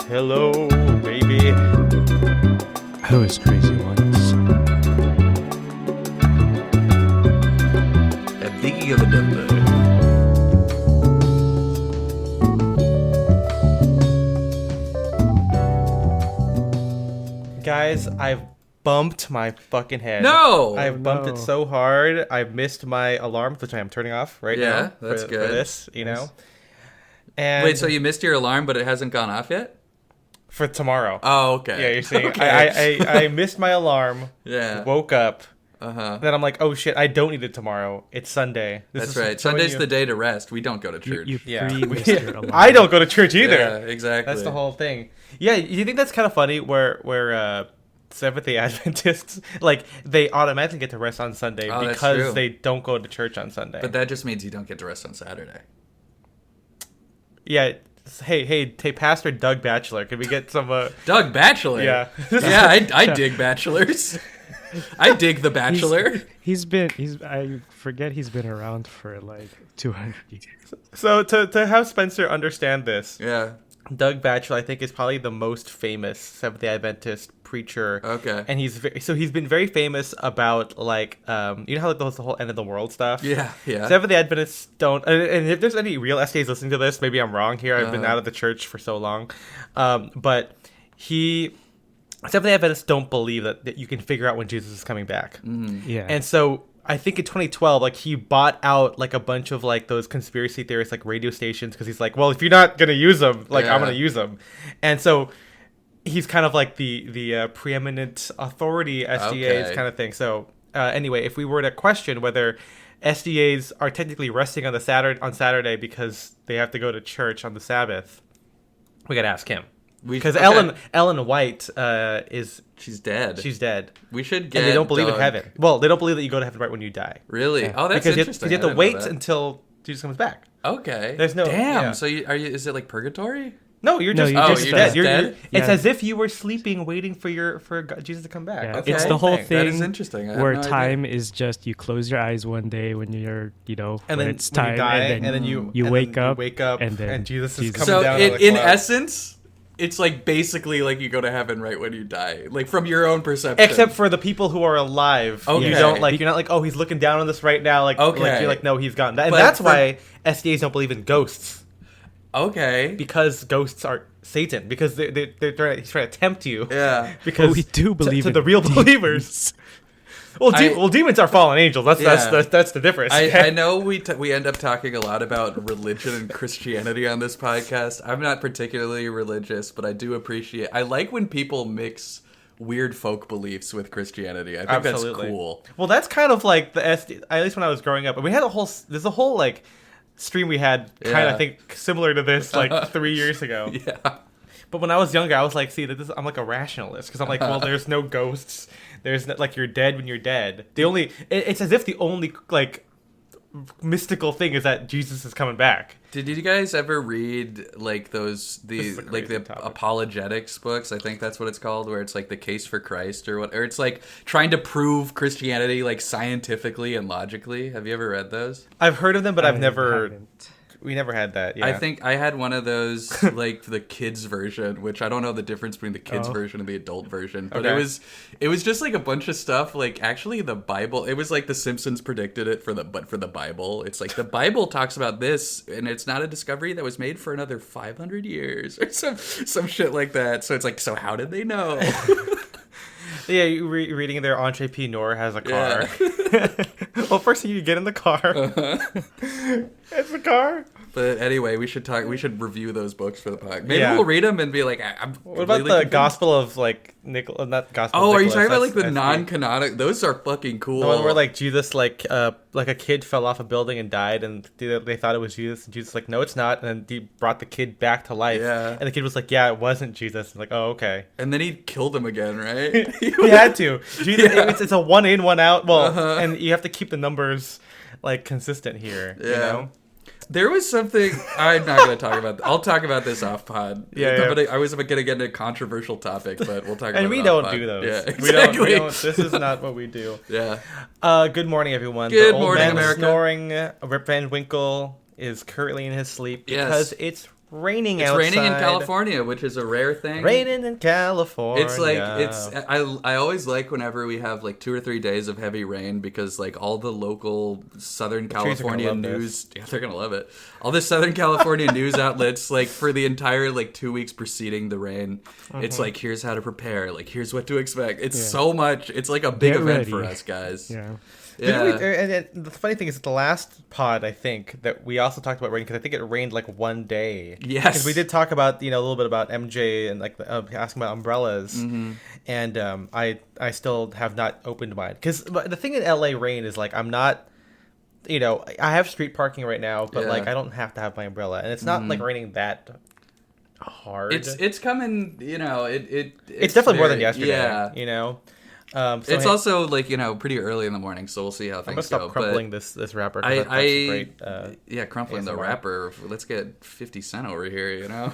Hello, baby. I was crazy once. I'm thinking of a number. Guys, I've bumped my fucking head. No! I've bumped it so hard. I've missed my alarm, which I am turning off right now. Yeah, that's for good. this, you know. And Wait, so you missed your alarm, but it hasn't gone off yet? for tomorrow. Oh, okay. Yeah, you're saying Okay. I missed my alarm. Yeah. Woke up. Uh-huh. Then I'm like, oh shit, I don't need it tomorrow. It's Sunday. That's right. Sunday's the day to rest. We don't go to church. Yeah. missed your alarm. I don't go to church either. Yeah, exactly. That's the whole thing. Yeah, you think that's kind of funny where Seventh-day Adventists, like, they automatically get to rest on Sunday Oh, that's because true. they don't go to church on Sunday. But that just means you don't get to rest on Saturday. Yeah. Hey, Pastor Doug Batchelor, can we get some... Doug Batchelor? Yeah. Yeah, I dig bachelors. I dig The Bachelor. I forget he's been around for like 200 years. So to have Spencer understand this, Yeah. Doug Batchelor, I think, is probably the most famous Seventh-day Adventist preacher. Okay. And he's been very famous about, like, you know how like, the whole end of the world stuff? Yeah, yeah. Seventh-day Adventists don't, and if there's any real SDAs listening to this, maybe I'm wrong here. I've been out of the church for so long. But Seventh-day Adventists don't believe that you can figure out when Jesus is coming back. Yeah. And so I think in 2012, like, he bought out like a bunch of like those conspiracy theorists, like radio stations, because he's like, well, if you're not gonna use them, like, I'm gonna use them. And so he's kind of like the preeminent authority SDAs Okay. kind of thing. So anyway, if we were to question whether SDAs are technically resting on Saturday because they have to go to church on the Sabbath, we gotta ask him. Because Ellen White She's dead. she's dead. We should get And they don't believe in Doug. heaven. Well, they don't believe that you go to heaven right when you die. Really? Yeah. Oh, that's because interesting. You have I to didn't wait know that. until Jesus comes back. Okay. There's no- Damn. yeah. So is it like purgatory? No, you're just, you're you're just just dead. dead. Dead? It's Yeah. as if you were sleeping, waiting for Jesus to come back. Yeah. That's Okay. It's the whole thing. That is interesting. I had where no idea. time is just you close your eyes one day when you're, And when then it's when time, you die, and then you wake up, and then Jesus is Jesus- coming So down. on the in cloud. essence, it's like basically like you go to heaven right when you die, like from your own perception. Except for the people who are alive, Okay. you don't like. You're not like, oh, he's looking down on this right now. Like, Okay. like you're like, no, he's gone. And But that's for- why SDAs don't believe in ghosts, Okay. because ghosts are Satan. Because he's trying to tempt you. Yeah. Because But we do believe to in the real believers. Well, demons are fallen angels. That's the difference. I know we end up talking a lot about religion and Christianity on this podcast. I'm not particularly religious, but I do appreciate. I like when people mix weird folk beliefs with Christianity. I think Absolutely. that's cool. Well, that's kind of like the SD. At least when I was growing up, and we had there's a whole like stream we had kind of Yeah. I think similar to this like 3 years ago. Yeah. But when I was younger, I was like, see, I'm like a rationalist because I'm like, well, there's no ghosts. There's no, like, you're dead when you're dead. It's as if the only like mystical thing is that Jesus is coming back. Did you guys ever read like This is a crazy topic. apologetics books? I think that's what it's called, where it's like the case for Christ or it's like trying to prove Christianity like scientifically and logically. Have you ever read those? I've heard of them, but I I've never. haven't. We never had that. Yeah. I think I had one of those, like the kids version, which I don't know the difference between the kids Oh. version and the adult version, but Okay. it was just like a bunch of stuff. Like actually, the Bible. It was like The Simpsons predicted it for the Bible. It's like the Bible talks about this, and it's not a discovery that was made for another 500 years or some shit like that. So it's like, so how did they know? Yeah, you reading there, Andre P. Noor has a car. Yeah. Well, first thing you get in the car. It's a car. But anyway, we should review those books for the podcast. Maybe Yeah. we'll read them and be like, I'm What about completely the convinced. Gospel of like not Gospel? Oh, of are you Nicholas, talking about like the that's non-canonical? Those are fucking cool. the one where like Jesus like a kid fell off a building and died, and they thought it was Jesus, and Jesus was like, no, it's not, and then he brought the kid back to life. Yeah. And the kid was like, yeah, it wasn't Jesus. And like, oh, okay. And then he killed him again, right? He had to. Jesus, Yeah. it's a 1 in, 1 out. Well, Uh-huh. and you have to keep the numbers like consistent here. You Yeah. know? There was something I'm not going to talk about. I'll talk about this off pod. Yeah, yeah. I was going to get into a controversial topic, but we'll talk about it. And we off don't pod. do those. Yeah, We exactly. don't. This is not what we do. Yeah. Good morning, everyone. Good the old morning, man America. Snoring. Rip Van Winkle is currently in his sleep Yes. because it's raining It's outside. raining in California, which is a rare thing. Raining in California. It's like I always like whenever we have like 2 or 3 days of heavy rain, because like all the local Southern California news, yeah, they're gonna love it. All the Southern California news outlets, like for the entire like 2 weeks preceding the rain, it's like, here's how to prepare, like here's what to expect. It's so much. It's like a big event for us guys. Yeah. Yeah. And the funny thing is, that the last pod, I think, that we also talked about rain, because I think it rained like one day. Yes. Because we did talk about, a little bit about MJ and like asking about umbrellas. Mm-hmm. And I still have not opened mine. Because the thing in LA rain is like, I'm not, I have street parking right now, but like I don't have to have my umbrella. And it's not like raining that hard. It's coming, it's definitely more than yesterday. Yeah. It's also like pretty early in the morning, so we'll see how things go. I'm gonna stop crumpling this wrapper. That's great, crumpling the ASMR. wrapper. Let's get 50 Cent over here.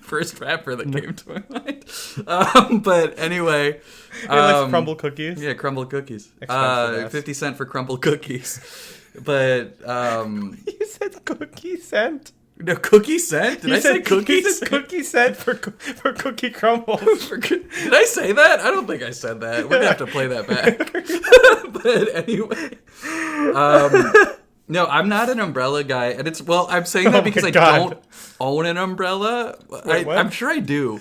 First rapper that came to my mind. But anyway, like crumble cookies. Yeah, crumble cookies. Expensive 50 Cent for crumble cookies. But you said cookie cent. No, cookie cent? Did I say cookie cent? Cookie cent for cookie crumbles. Did I say that? I don't think I said that. We're going to have to play that back. But anyway. No, I'm not an umbrella guy. And I'm saying that because I don't own an umbrella. Wait, what? I'm sure I do.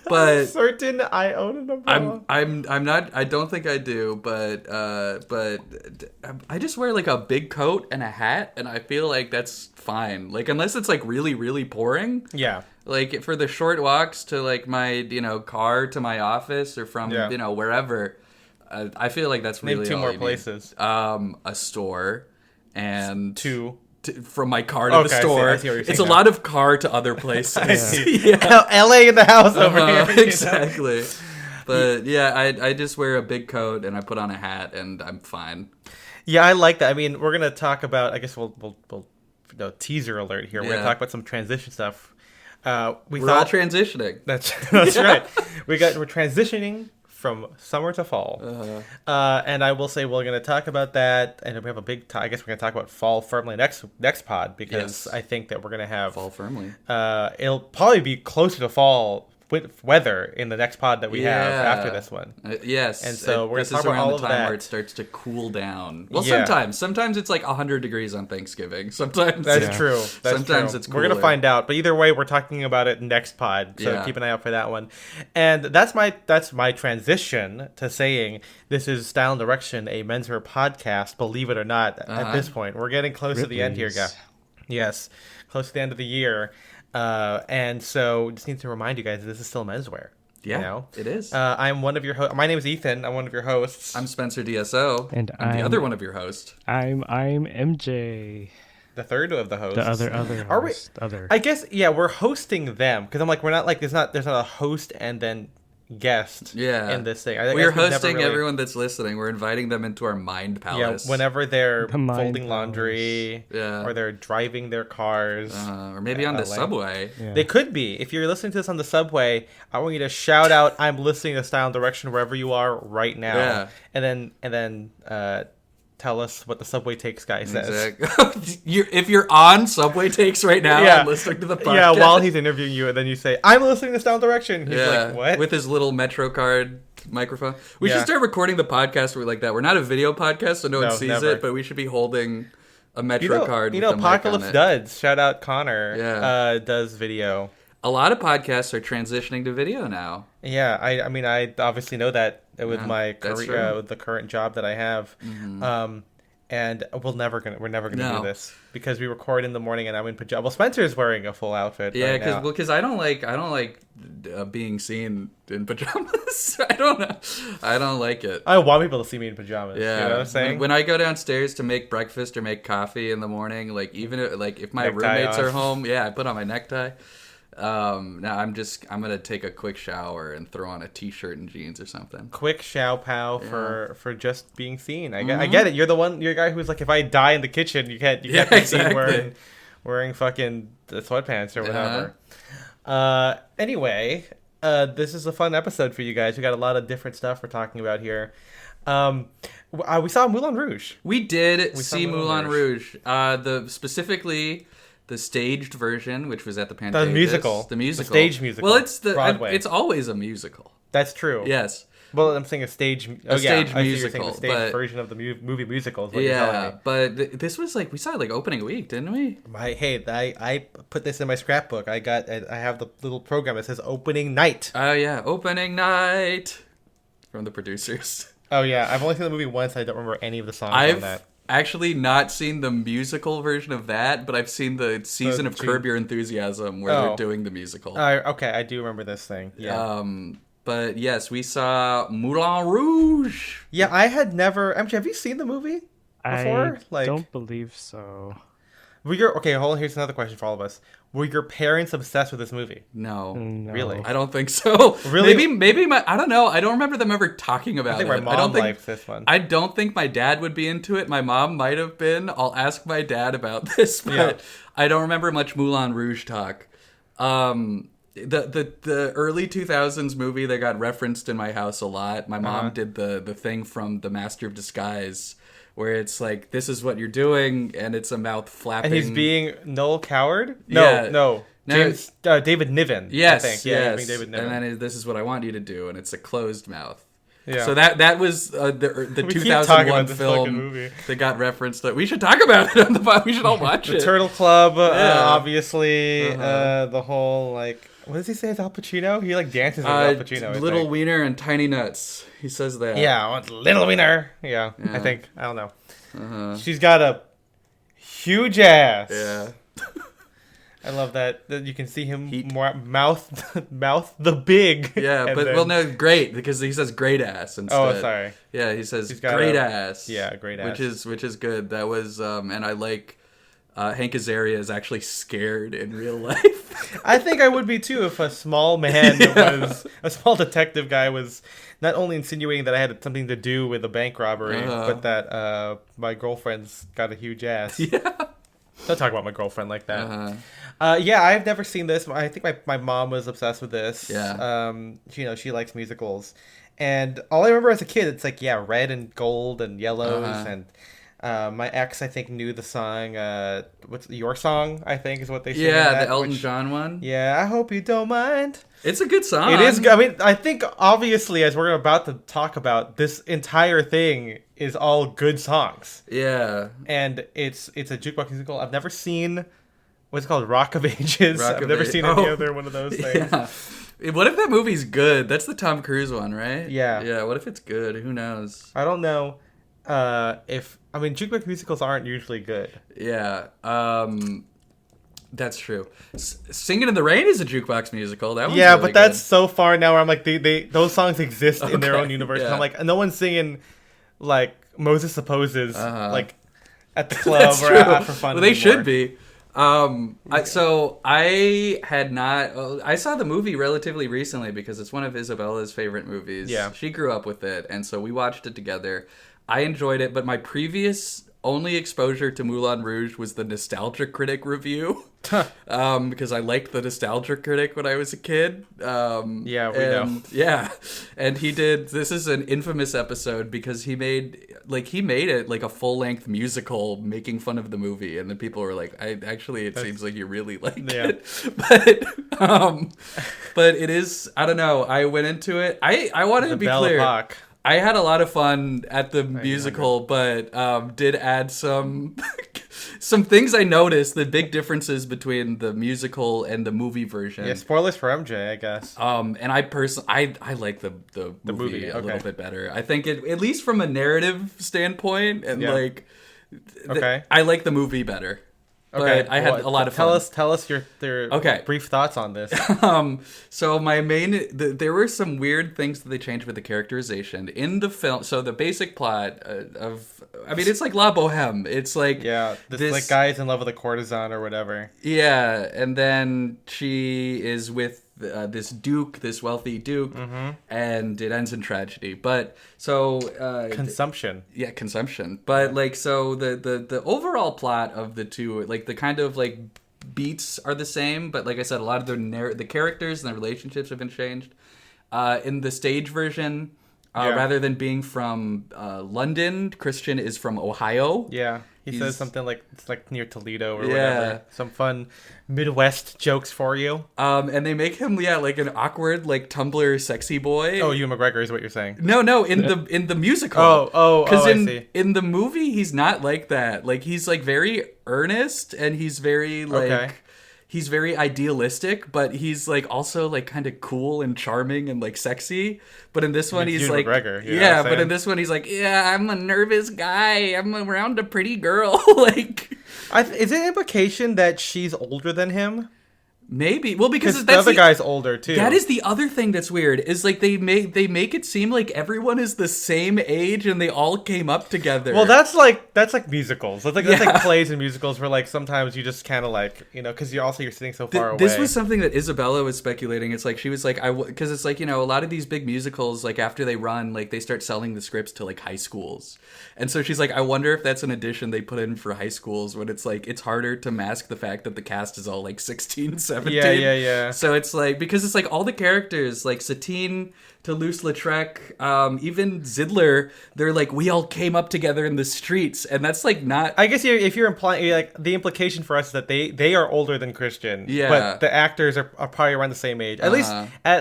But I'm certain I own an umbrella. I'm not. I don't think I do. But I just wear like a big coat and a hat, and I feel like that's fine. Like unless it's like really really pouring. Yeah. Like for the short walks to like my car to my office or from wherever, I feel like that's really Name two all more you places. Need. A store and two. From my car to the store. I see what you're saying it's a lot of car to other places. I see. LA in the house over here. Exactly. But yeah, I just wear a big coat and I put on a hat and I'm fine. Yeah, I like that. I mean, we're gonna talk about. I guess we'll teaser alert here. We're gonna talk about some transition stuff. We're all transitioning. That's right. We're transitioning from summer to fall. And I will say we're going to talk about that, and we have a big I guess we're going to talk about fall firmly next pod, because I think that we're going to have fall firmly. It'll probably be closer to fall with weather in the next pod that we have after this one. Yes. And so we're going to talk about all of that. This is around the time where it starts to cool down. Well, sometimes it's like 100 degrees on Thanksgiving. Sometimes that's true. Sometimes it's cooler. We're going to find out. But either way, we're talking about it next pod. So keep an eye out for that one. And that's my transition to saying this is Style and Direction, a menswear podcast. Believe it or not, at this point, we're getting close to the end here, guys. Yes, close to the end of the year. And so just need to remind you guys, this is still menswear. Yeah, it is. I'm one of your hosts. My name is Ethan. I'm one of your hosts. I'm Spencer DSO. And I'm the other one of your hosts. I'm MJ. The third of the hosts. The other Are host. we? I guess we're hosting them, because I'm like, we're not like there's not a host and then guest in this thing. We're hosting everyone that's listening. We're inviting them into our mind palace. Yeah, whenever they're folding laundry, or they're driving their cars, or maybe on the subway. Yeah. They could be. If you're listening to this on the subway, I want you to shout out, "I'm listening to Style and Direction" wherever you are right now. Yeah. And then tell us what the Subway Takes guy says. Exactly. If you're on Subway Takes right now and listening to the podcast. Yeah, while he's interviewing you, and then you say, "I'm listening to Style and Direction." He's like, "What?" With his little MetroCard microphone. We should start recording the podcast like that. We're not a video podcast, so no one sees it, but we should be holding a MetroCard. Apocalypse Duds. Shout out Connor. Does video. A lot of podcasts are transitioning to video now. Yeah, I mean, I obviously know that with my career, with the current job that I have. Mm-hmm. And we're never gonna do this, because we record in the morning and I'm in pajamas. Well, Spencer's wearing a full outfit. Yeah, because I don't like being seen in pajamas. I don't like it. I want people to see me in pajamas. Yeah, you know what I'm saying? When I go downstairs to make breakfast or make coffee in the morning, like even if my roommates are home, I put on my necktie. Now I'm gonna take a quick shower and throw on a t-shirt and jeans or something. Quick show pow for just being seen. I get it. You're a guy who's like, if I die in the kitchen, you can't be seen wearing fucking sweatpants or whatever. Anyway, this is a fun episode for you guys. We got a lot of different stuff we're talking about here. We saw Moulin Rouge. We did see Moulin Rouge. Specifically the staged version, which was at the Pantages. The musical. The stage musical. Well, it's Broadway. it's always a musical. That's true. Yes. Well, I'm saying a stage. Stage I see musical, you're saying the stage version of the movie musical. Is what you're telling me. But this was like we saw it like opening week, didn't we? I put this in my scrapbook. I have the little program that says opening night. Oh yeah, opening night from the producers. Oh yeah, I've only seen the movie once. I don't remember any of the songs on that. I've actually not seen the musical version of that, but I've seen the season of Curb Your Enthusiasm where they're doing the musical. Okay, I do remember this thing. Yeah. But yes, we saw Moulin Rouge. Yeah, I had never. Actually, have you seen the movie before? I don't believe so. Okay, hold on. Here's another question for all of us. Were your parents obsessed with this movie? No. Really? I don't think so. Really? Maybe I don't know. I don't remember them ever talking about it. I think my mom likes this one. I don't think my dad would be into it. My mom might have been. I'll ask my dad about this, but I don't remember much Moulin Rouge talk. The early 2000s movie that got referenced in my house a lot. My mom did the thing from The Master of Disguise where it's like, this is what you're doing, and it's a mouth flapping. And he's being Noel Coward? No. James, David Niven. Yes, I think. yes. He's being David Niven. And then this is what I want you to do, and it's a closed mouth. Yeah. So that was the 2001 film that got referenced. We should talk about it on the pod. We should all watch it. The Turtle Club, obviously. The whole, like... What does he say? It's Al Pacino? He like dances with Al Pacino. Little wiener and tiny nuts. He says that. Yeah, little wiener. Yeah, I think. I don't know. She's got a huge ass. Yeah. I love that you can see him mouth the big. Yeah, but great, because he says great ass instead. Oh, sorry. Yeah, he says great ass. Yeah, great ass. Which is good. That was and I like Hank Azaria is actually scared in real life. I think I would be too if a small man a small detective guy was not only insinuating that I had something to do with a bank robbery, but that my girlfriend's got a huge ass. Yeah. Don't talk about my girlfriend like that. Yeah, I've never seen this. I think my mom was obsessed with this. Yeah. She likes musicals. And all I remember as a kid, it's like, red and gold and yellows and... my ex, I think, knew the song. What's Your Song? I think is what they sing. Yeah, the Elton John one. Yeah, I hope you don't mind. It's a good song. It is. I mean, I think obviously, as we're about to talk about, this entire thing is all good songs. Yeah, and it's a jukebox musical. I've never seen what's it called, Rock of Ages. I've never seen any other one of those things. Yeah. What if that movie's good? That's the Tom Cruise one, right? Yeah. Yeah. What if it's good? Who knows? I don't know. Jukebox musicals aren't usually good. Yeah, that's true. Singing in the Rain is a jukebox musical. That one's really but that's good. so far now where I'm like, those songs exist in their own universe. Yeah. And I'm like, no one's singing like Moses Supposes like at the club or for fun. Well, they should be. I saw the movie relatively recently because it's one of Isabella's favorite movies. Yeah, she grew up with it, and so we watched it together. I enjoyed it, but my previous only exposure to Moulin Rouge was the Nostalgia Critic review. Because I liked the Nostalgia Critic when I was a kid. Yeah, we know. Yeah, and he did. This is an infamous episode because he made it like a full length musical making fun of the movie, and then people were like, it seems like you really liked it, but it is. I don't know. I went into it. I wanted to be Belle clear. Epoque. I had a lot of fun at the musical, but did add some things I noticed, the big differences between the musical and the movie version. Yeah, spoilers for MJ, I guess. And I personally, I like the movie a little bit better. I think it, at least from a narrative standpoint, and I like the movie better. But I had a lot of fun. Tell us your brief thoughts on this. So there were some weird things that they changed with the characterization in the film. So the basic plot it's like La Boheme. It's like this like guy is in love with a courtesan or whatever. Yeah, and then she is with this wealthy duke, and it ends in tragedy. But so consumption. Yeah, consumption. But so the overall plot of the two, like the kind of like beats are the same, but like I said, a lot of the characters and the relationships have been changed. In the stage version, Yeah. Rather than being from London, Christian is from Ohio. Yeah. He says He's- something like it's like near Toledo or Yeah. whatever. Some fun Midwest jokes for you. And they make him like an awkward like Tumblr sexy boy. Oh, Ewan McGregor is what you're saying. No, in the musical. I in see. in the movie he's not like that. Like he's like very earnest and he's very like Okay. he's very idealistic, but he's like also like kind of cool and charming and like sexy. But in this one It's he's Ewan like McGregor, you know what I'm but saying? in this one he's like, yeah, I'm a nervous guy. I'm around a pretty girl. Like Is it an implication that she's older than him? maybe. Well, because Because that's the other guy's older too. That is the other thing that's weird. Is like they make it seem like everyone is the same age and they all came up together. Well, that's like musicals. That's Yeah. like plays and musicals where like sometimes you just kind of like because you're sitting so far away. This was something that Isabella was speculating. It's like she was like, because it's like, a lot of these big musicals, like after they run, like they start selling the scripts to like high schools. And so she's like, I wonder if that's an addition they put in for high schools when it's like, it's harder to mask the fact that the cast is all like 16, 17. Yeah. So it's like, because it's like all the characters, like Satine, Toulouse-Lautrec, even Zidler, they're like, we all came up together in the streets. And that's like not... I guess if you're implying like the implication for us is that they are older than Christian. Yeah. But the actors are probably around the same age. At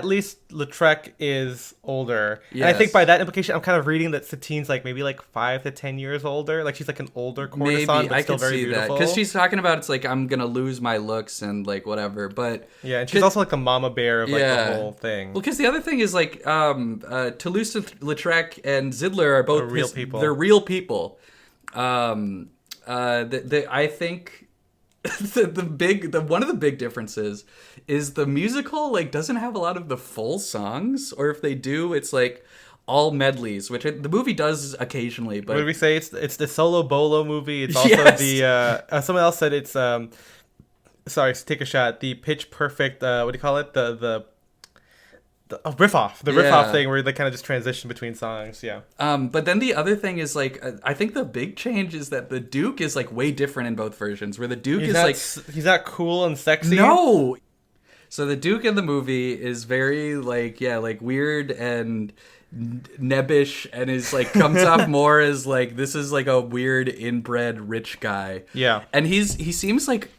least Lautrec is older. And I think Yes. by that implication, I'm kind of reading that Satine's like maybe like 5 to 10 years older. Like she's like an older courtesan, Maybe but I still could very see that beautiful. because she's talking about it's like I'm gonna lose my looks and like whatever, but yeah, and she's also like the mama bear of like Yeah. the whole thing. well, because the other thing is like Toulouse-Lautrec and Zidler are both They're real people. They're real people. I think one of the big differences is the musical like doesn't have a lot of the full songs, or if they do, it's like all medleys, which the movie does occasionally. But What did we say? It's the Solo Bolo movie. It's also Yes. the someone else said it's sorry, take a shot. The Pitch Perfect. What do you call it? The riff off. The riff off Yeah. thing where they kind of just transition between songs. Yeah. But then the other thing is like I think the big change is that the Duke is like way different in both versions. Where the Duke is like he's not cool and sexy. no. So the Duke in the movie is very like weird and nebbish, and is like comes off more as like this is like a weird inbred rich guy. Yeah. And he seems like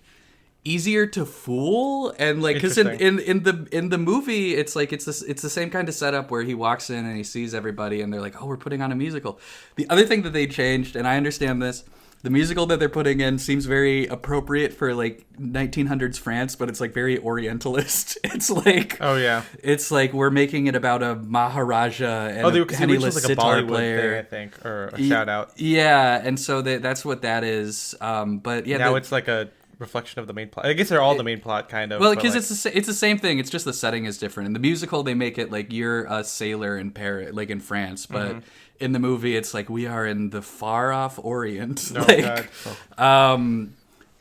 easier to fool, and like because in the movie it's like it's the same kind of setup where he walks in and he sees everybody and they're like, oh, we're putting on a musical. The other thing that they changed, and I understand this, the musical that they're putting in seems very appropriate for like 1900s France, but it's like very Orientalist. It's like Oh yeah. it's like we're making it about a Maharaja and Oh, a because the original's penniless like a sitar Bollywood player. thing, I think, or a shout out. Yeah, and so that's what that is. But yeah, Now it's like a reflection of the main plot. I guess they're all the main plot, kind of. well, but, because like, it's the same thing. It's just the setting is different. In the musical, they make it like you're a sailor in Paris, like in France, but in the movie, it's like we are in the far off Orient. Oh, like, God.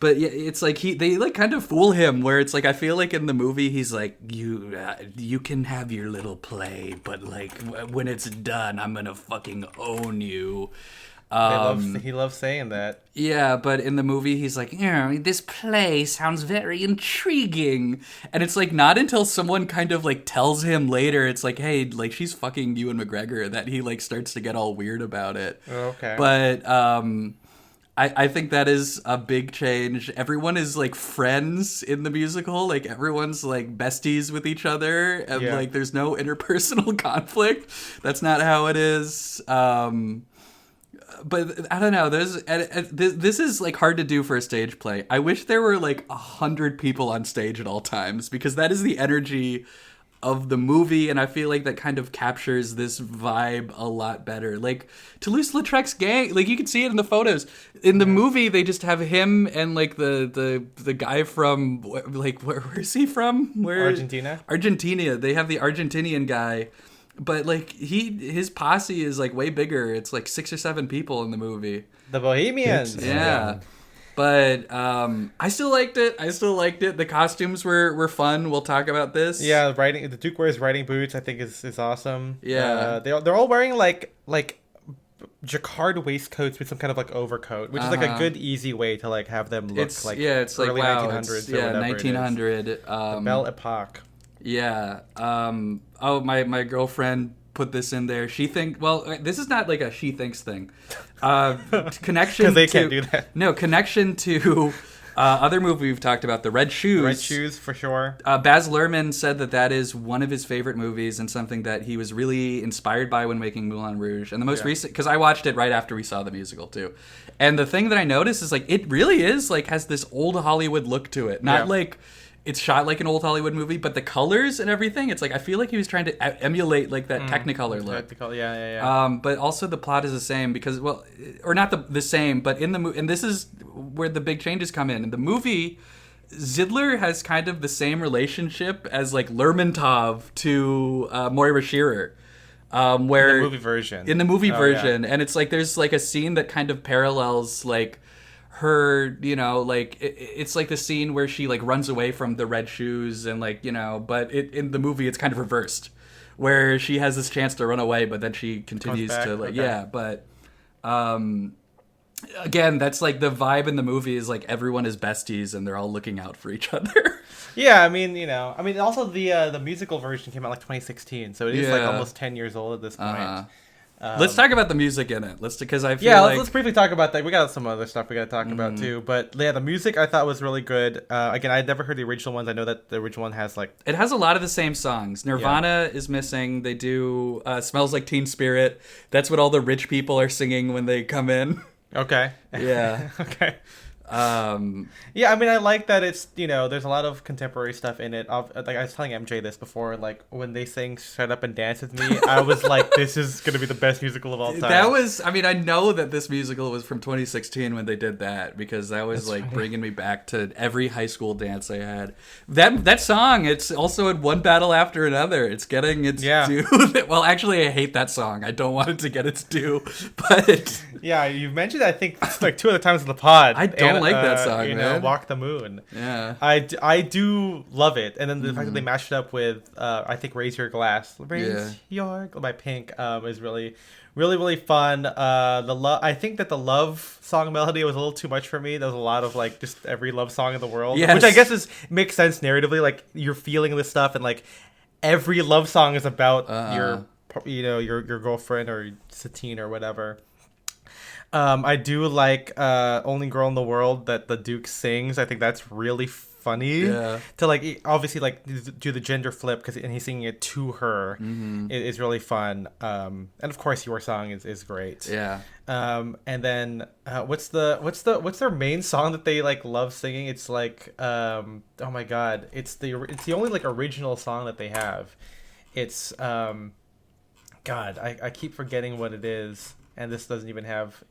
but yeah, it's like they like kind of fool him. Where it's like I feel like in the movie, he's like you can have your little play, but like when it's done, I'm gonna fucking own you. He loves saying that. Yeah, but in the movie, he's like, this play sounds very intriguing. And it's like not until someone kind of like tells him later, it's like, hey, like she's fucking Ewan McGregor, that he like starts to get all weird about it. Okay. But I think that is a big change. Everyone is like friends in the musical. Like everyone's like besties with each other. And Yeah. like there's no interpersonal conflict. That's not how it is. But I don't know. This is like hard to do for a stage play. I wish there were like 100 people on stage at all times, because that is the energy of the movie, and I feel like that kind of captures this vibe a lot better. Like Toulouse-Lautrec's gang, like you can see it in the photos. In the movie, they just have him and like the guy from like where is he from? Where Argentina. Argentina. They have the Argentinian guy. But like his posse is like way bigger. It's like 6 or 7 people in the movie. The Bohemians. Yeah. But I still liked it. The costumes were fun. We'll talk about this. Yeah, the Duke wears riding boots. I think is awesome. Yeah. They're all wearing like jacquard waistcoats with some kind of like overcoat, which is like a good easy way to like have them look It's like it's early like wow, 1900s. it's, or yeah, whatever 1900. The Belle Epoque. Yeah. Oh, my girlfriend put this in there. This is not like a she thinks thing. Connection because they can't do that. No, connection to other movie we've talked about, The Red Shoes. Red Shoes, for sure. Baz Luhrmann said that is one of his favorite movies and something that he was really inspired by when making Moulin Rouge. And the most recent, because I watched it right after we saw the musical too. And the thing that I noticed is like it really is like has this old Hollywood look to it. Not like it's shot like an old Hollywood movie, but the colors and everything, it's like I feel like he was trying to emulate like that Technicolor look. But also the plot is the same because, well, or not the same, but in the movie, and this is where the big changes come in. In the movie, Zidler has kind of the same relationship as like Lermontov to Moira Shearer. Where in the movie version, and it's like there's like a scene that kind of parallels like her, you know, like it's like the scene where she like runs away from the red shoes and like, you know, but in the movie it's kind of reversed where she has this chance to run away but then she continues to like but again, that's like the vibe in the movie is like everyone is besties and they're all looking out for each other. I mean, also the musical version came out like 2016, so it is like almost 10 years old at this point. Let's talk about the music in it. Let's briefly talk about that. We got some other stuff we got to talk about too. But the music I thought was really good. Again, I had never heard the original ones. I know that the original one has like it has a lot of the same songs. Nirvana is missing. They do "Smells Like Teen Spirit." That's what all the rich people are singing when they come in. Okay. Yeah. Okay. I mean, I like that it's, you know, there's a lot of contemporary stuff in it. Like I was telling MJ this before, like when they sing "Shut Up and Dance with Me," I was like, this is gonna be the best musical of all time. That was, I mean, I know that this musical was from 2016 when they did that because that was bringing me back to every high school dance I had. That song, it's also in One Battle After Another. It's getting its due. Well, actually, I hate that song. I don't want it to get its due, but yeah, you've mentioned I think like 2 other times in the pod. I don't like that song, you man. know, "Walk the Moon." Yeah, I do love it, and then the fact that they mashed it up with I think "Raise Your Glass," Your by Pink is really, really, really fun. I think that the love song melody was a little too much for me. There was a lot of like just every love song in the world, which I guess makes sense narratively. Like you're feeling this stuff, and like every love song is about your girlfriend or Satine or whatever. I do like "Only Girl in the World" that the Duke sings. I think that's really funny to like obviously like do the gender flip and he's singing it to her. It's really fun. And of course Your Song is great. And then what's their main song that they like love singing? It's like oh my god, it's the only like original song that they have. It's God, I keep forgetting what it is, and this doesn't even have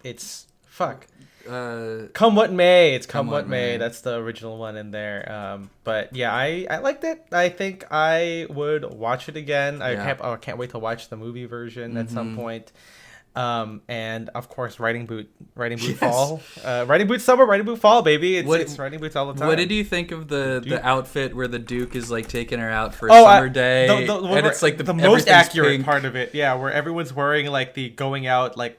it's fuck. Come What May. It's Come What May. That's the original one in there. But yeah, I liked it. I think I would watch it again. I can't wait to watch the movie version at some point. And of course, riding boot fall, riding boot summer, riding boot fall, baby. It's riding boots all the time. What did you think of the outfit where the Duke is like taking her out for a summer day? And it's like the most accurate part of it, where everyone's wearing like the going out like.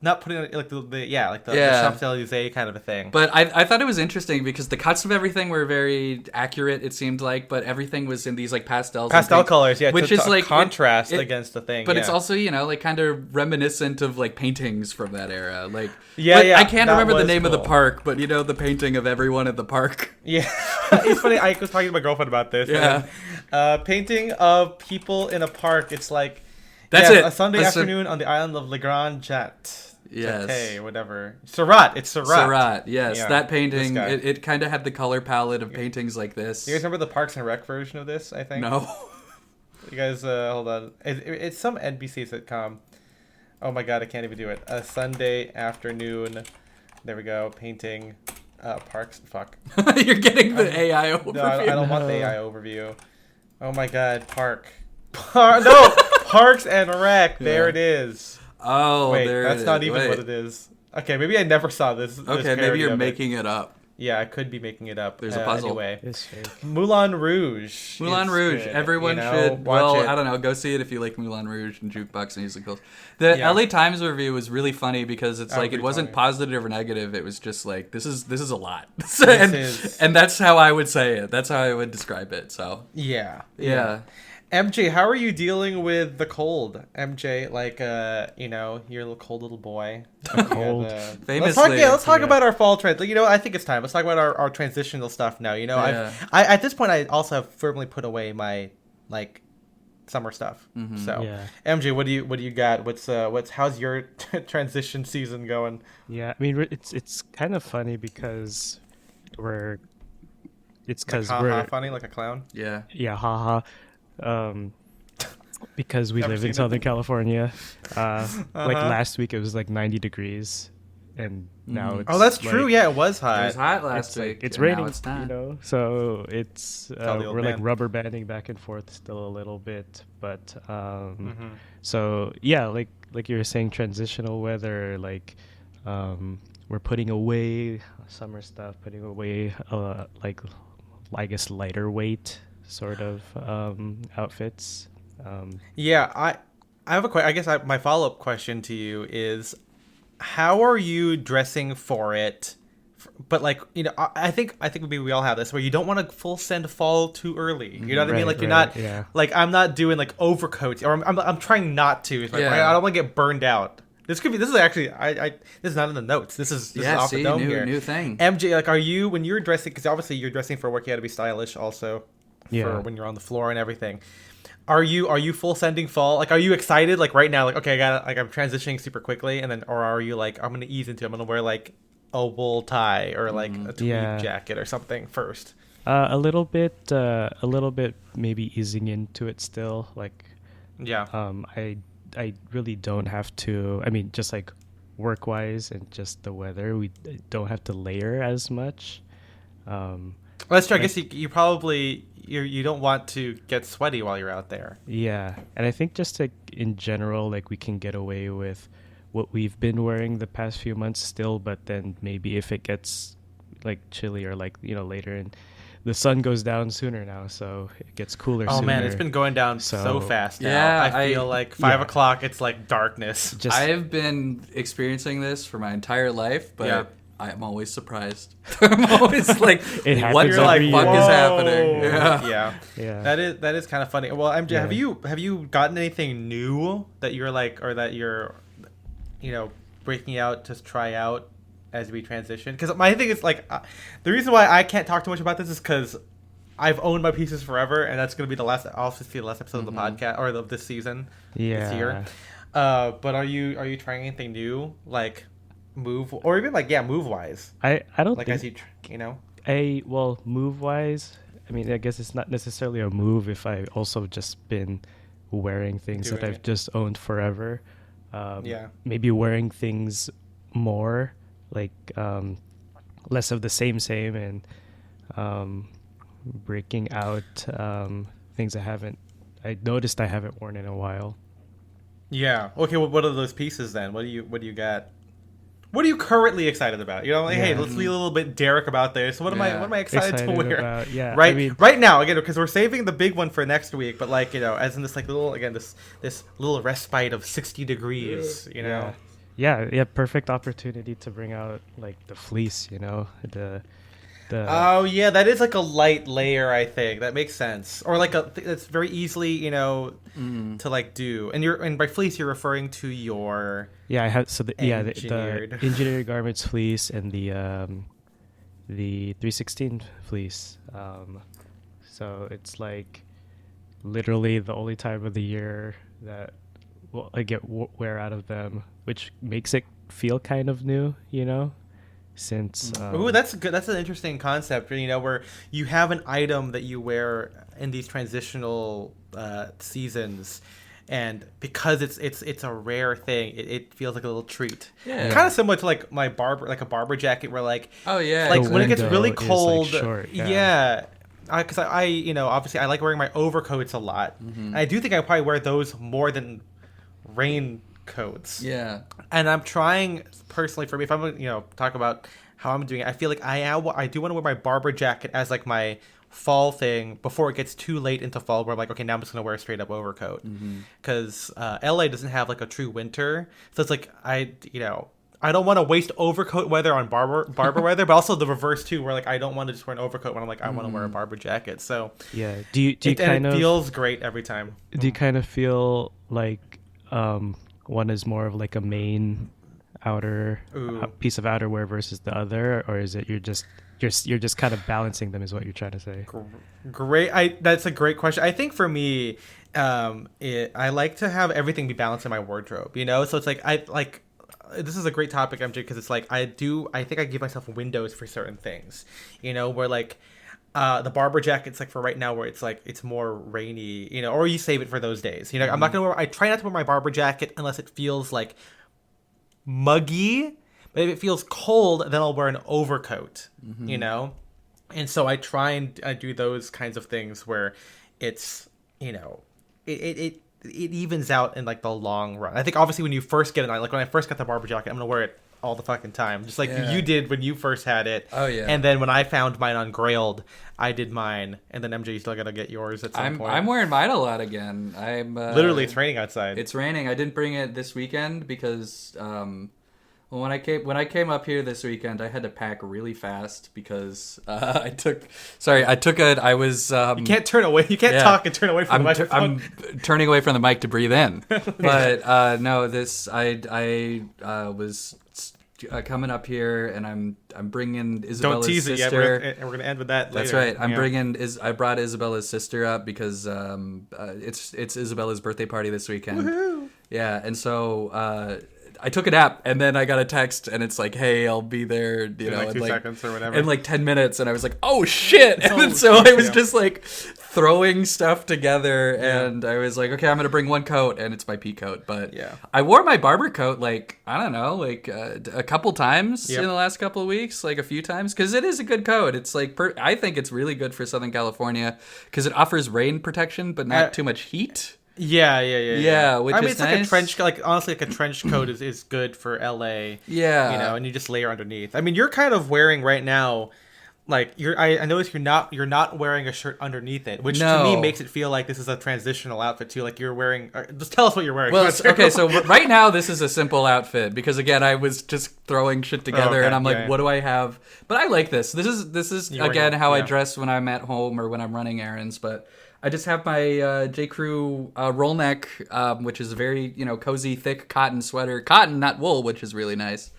Not putting like the Champs-Élysées kind of a thing. But I thought it was interesting because the cuts of everything were very accurate, it seemed like, but everything was in these like pastel colors, which is like contrast against the thing. But it's also, you know, like kind of reminiscent of like paintings from that era. Like I can't remember the name of the park, but you know the painting of everyone at the park. Yeah. It's funny, I was talking to my girlfriend about this. Yeah. Painting of people in a park, it's like a Sunday afternoon on the island of Le Grand Jet. Yes. Okay, whatever. Surat. It's Surat. Surat, yes. Yeah, that painting, it kind of had the color palette of paintings like this. You guys remember the Parks and Rec version of this, I think? No. You guys, hold on. It's some NBC sitcom. Oh my god, I can't even do it. A Sunday afternoon. There we go. Painting. Parks. Fuck. You're getting the AI overview. No, I don't want the AI overview. Oh my god, No! Parks and Rec. There it is. Oh, wait, that's not even what it is. Okay, maybe I never saw this. Okay, maybe you're making it up. Yeah, I could be making it up. There's a puzzle. Anyway, it's fake. Moulin Rouge. Moulin Rouge. Good. Everyone should. Watch it. I don't know. Go see it if you like Moulin Rouge and jukebox musicals. The LA Times review was really funny because it's like it wasn't positive or negative. It was just like this is a lot, and that's how I would say it. That's how I would describe it. So yeah. MJ, how are you dealing with the cold? MJ, like, you're a little cold little boy. The cold. Famously, let's talk about our fall trend. You know, I think it's time. Let's talk about our transitional stuff now. You know, I at this point, I also have firmly put away my, like, summer stuff. So, MJ, what do you got? How's your transition season going? Yeah, I mean, it's kind of funny because we're funny like a clown. Yeah, haha. Because we live in Southern California. Like last week it was like 90 degrees, and now it's that's true. Yeah, it was hot. It was hot last week. It's raining, you know. So it's we're like rubber banding back and forth still a little bit, but so yeah, like you were saying, transitional weather. Like we're putting away summer stuff, putting away like I guess lighter weight sort of outfits. I have a question. I guess my follow-up question to you is, how are you dressing for it? But like, you know, I think maybe we all have this where you don't want to full send fall too early. You know what I mean? Like you're not like, I'm not doing like overcoats, or I'm trying not to. Like, I don't want to get burned out. This is actually this is not in the notes. This is off the dome here. New thing. MJ, like, are you, when you're dressing, because obviously you're dressing for work, you got to be stylish also. For when you're on the floor and everything. Are you full sending fall? Like, are you excited? Like right now, like, okay, I'm transitioning super quickly, and then, or are you like, I'm gonna ease into it, I'm gonna wear like a wool tie or like a tweed jacket or something first? A little bit, maybe easing into it still. Like, I really don't have to. I mean, just like work wise and just the weather, we don't have to layer as much. Well, that's true. I guess you probably you don't want to get sweaty while you're out there. Yeah, and I think just like in general, like we can get away with what we've been wearing the past few months still, but then maybe if it gets like chilly or like, you know, later, and the sun goes down sooner now, so it gets cooler sooner. Oh man, it's been going down so fast now. Yeah, I feel like 5 o'clock, it's like darkness. I've been experiencing this for my entire life, but I'm always surprised. I'm always like, what the fuck is happening? Yeah. That is kind of funny. Well, MJ, have you gotten anything new that you're like, or that you're, you know, breaking out to try out as we transition? Because my thing is like, the reason why I can't talk too much about this is because I've owned my pieces forever, and that's going to be the last episode of the podcast, or of this season, this year. But are you trying anything new, like move, or even like move wise? I don't like, think, as you know. Well, move wise, I mean, I guess it's not necessarily a move if I also just been wearing things that I've just owned forever. Maybe wearing things more, like less of the same, and breaking out things I noticed I haven't worn in a while. Yeah. Okay. Well, what are those pieces then? What do you got? What are you currently excited about? You know, like, hey, let's be a little bit Derek about this. What am I excited to wear? About, right now, again, because we're saving the big one for next week. But like, you know, as in this like little, again, this little respite of 60 degrees. You know. Yeah. Perfect opportunity to bring out like the fleece. You know, Oh yeah, that is like a light layer. I think that makes sense, or like that's very easily, you know, to like do. And by fleece, you're referring to your I have the engineered garments fleece and the 316 fleece. So it's like literally the only time of the year that I get wear out of them, which makes it feel kind of new, you know. Since that's good. That's an interesting concept, you know, where you have an item that you wear in these transitional seasons, and because it's a rare thing, it feels like a little treat. Kind of similar to like a barber jacket, where like like when it gets really cold, like short, because I you know, obviously I like wearing my overcoats a lot. And I do think I probably wear those more than rain coats. And I'm trying personally, for me, if I'm gonna, you know, talk about how I'm doing it, I feel like I do want to wear my barber jacket as like my fall thing before it gets too late into fall, where I'm like, okay, now I'm just gonna wear a straight up overcoat, because LA doesn't have like a true winter, so it's like I don't want to waste overcoat weather on barber weather, but also the reverse too, where like I don't want to just wear an overcoat when I'm like I want to wear a barber jacket. So yeah, do you kind of, it feels great every time. Do you kind of feel like one is more of like a main outer piece of outerwear versus the other, or is it you're just kind of balancing them, is what you're trying to say? Great. That's a great question. I think for me, I like to have everything be balanced in my wardrobe, you know? So it's like this is a great topic, MJ, because it's like I think I give myself windows for certain things, you know, where like the barber jacket's like for right now where it's like it's more rainy, you know, or you save it for those days, you know. I try not to wear my barber jacket unless it feels like muggy, but if it feels cold, then I'll wear an overcoat, you know. And so I try and do those kinds of things where it's, you know, it evens out in like the long run. I think obviously when you first get it, like when I first got the barber jacket, I'm gonna wear it all the fucking time, just like you did when you first had it. Oh yeah. And then when I found mine on Grailed, I did mine, and then MJ, you still gotta get yours at some point. I'm wearing mine a lot again. Literally, it's raining outside. It's raining. I didn't bring it this weekend because when I came up here this weekend, I had to pack really fast because I took it. I was you can't turn away. You can't talk and turn away from the microphone. I'm turning away from the mic to breathe in. But no, this I was coming up here, and I'm bringing Isabella's Don't tease sister. it yet. We're gonna end with that. That's later. right. I brought Isabella's sister up because it's Isabella's birthday party this weekend. Woohoo! Yeah, and so. I took a nap, and then I got a text, and it's like, "Hey, I'll be there," you know, like 2 in seconds or whatever, in like 10 minutes, and I was like, "Oh shit!" And then so I was just like throwing stuff together, and I was like, "Okay, I'm gonna bring one coat, and it's my pea coat." But I wore my barber coat like I don't know, like a couple times in the last couple of weeks, like a few times, because it is a good coat. It's like I think it's really good for Southern California because it offers rain protection, but not too much heat. Yeah. Which I mean, is it's nice. like a trench, like honestly, like a trench coat is good for LA. Yeah, you know, and you just layer underneath. I mean, you're kind of wearing right now, like I noticed you're not wearing a shirt underneath it, which to me makes it feel like this is a transitional outfit too. Like you're wearing. Just tell us what you're wearing. Well, okay, so right now this is a simple outfit because again I was just throwing shit together and I'm like, what do I have? But I like this. This is again how I dress when I'm at home or when I'm running errands, but. I just have my J. Crew roll neck, which is a very, you know, cozy, thick cotton sweater. Cotton, not wool, which is really nice.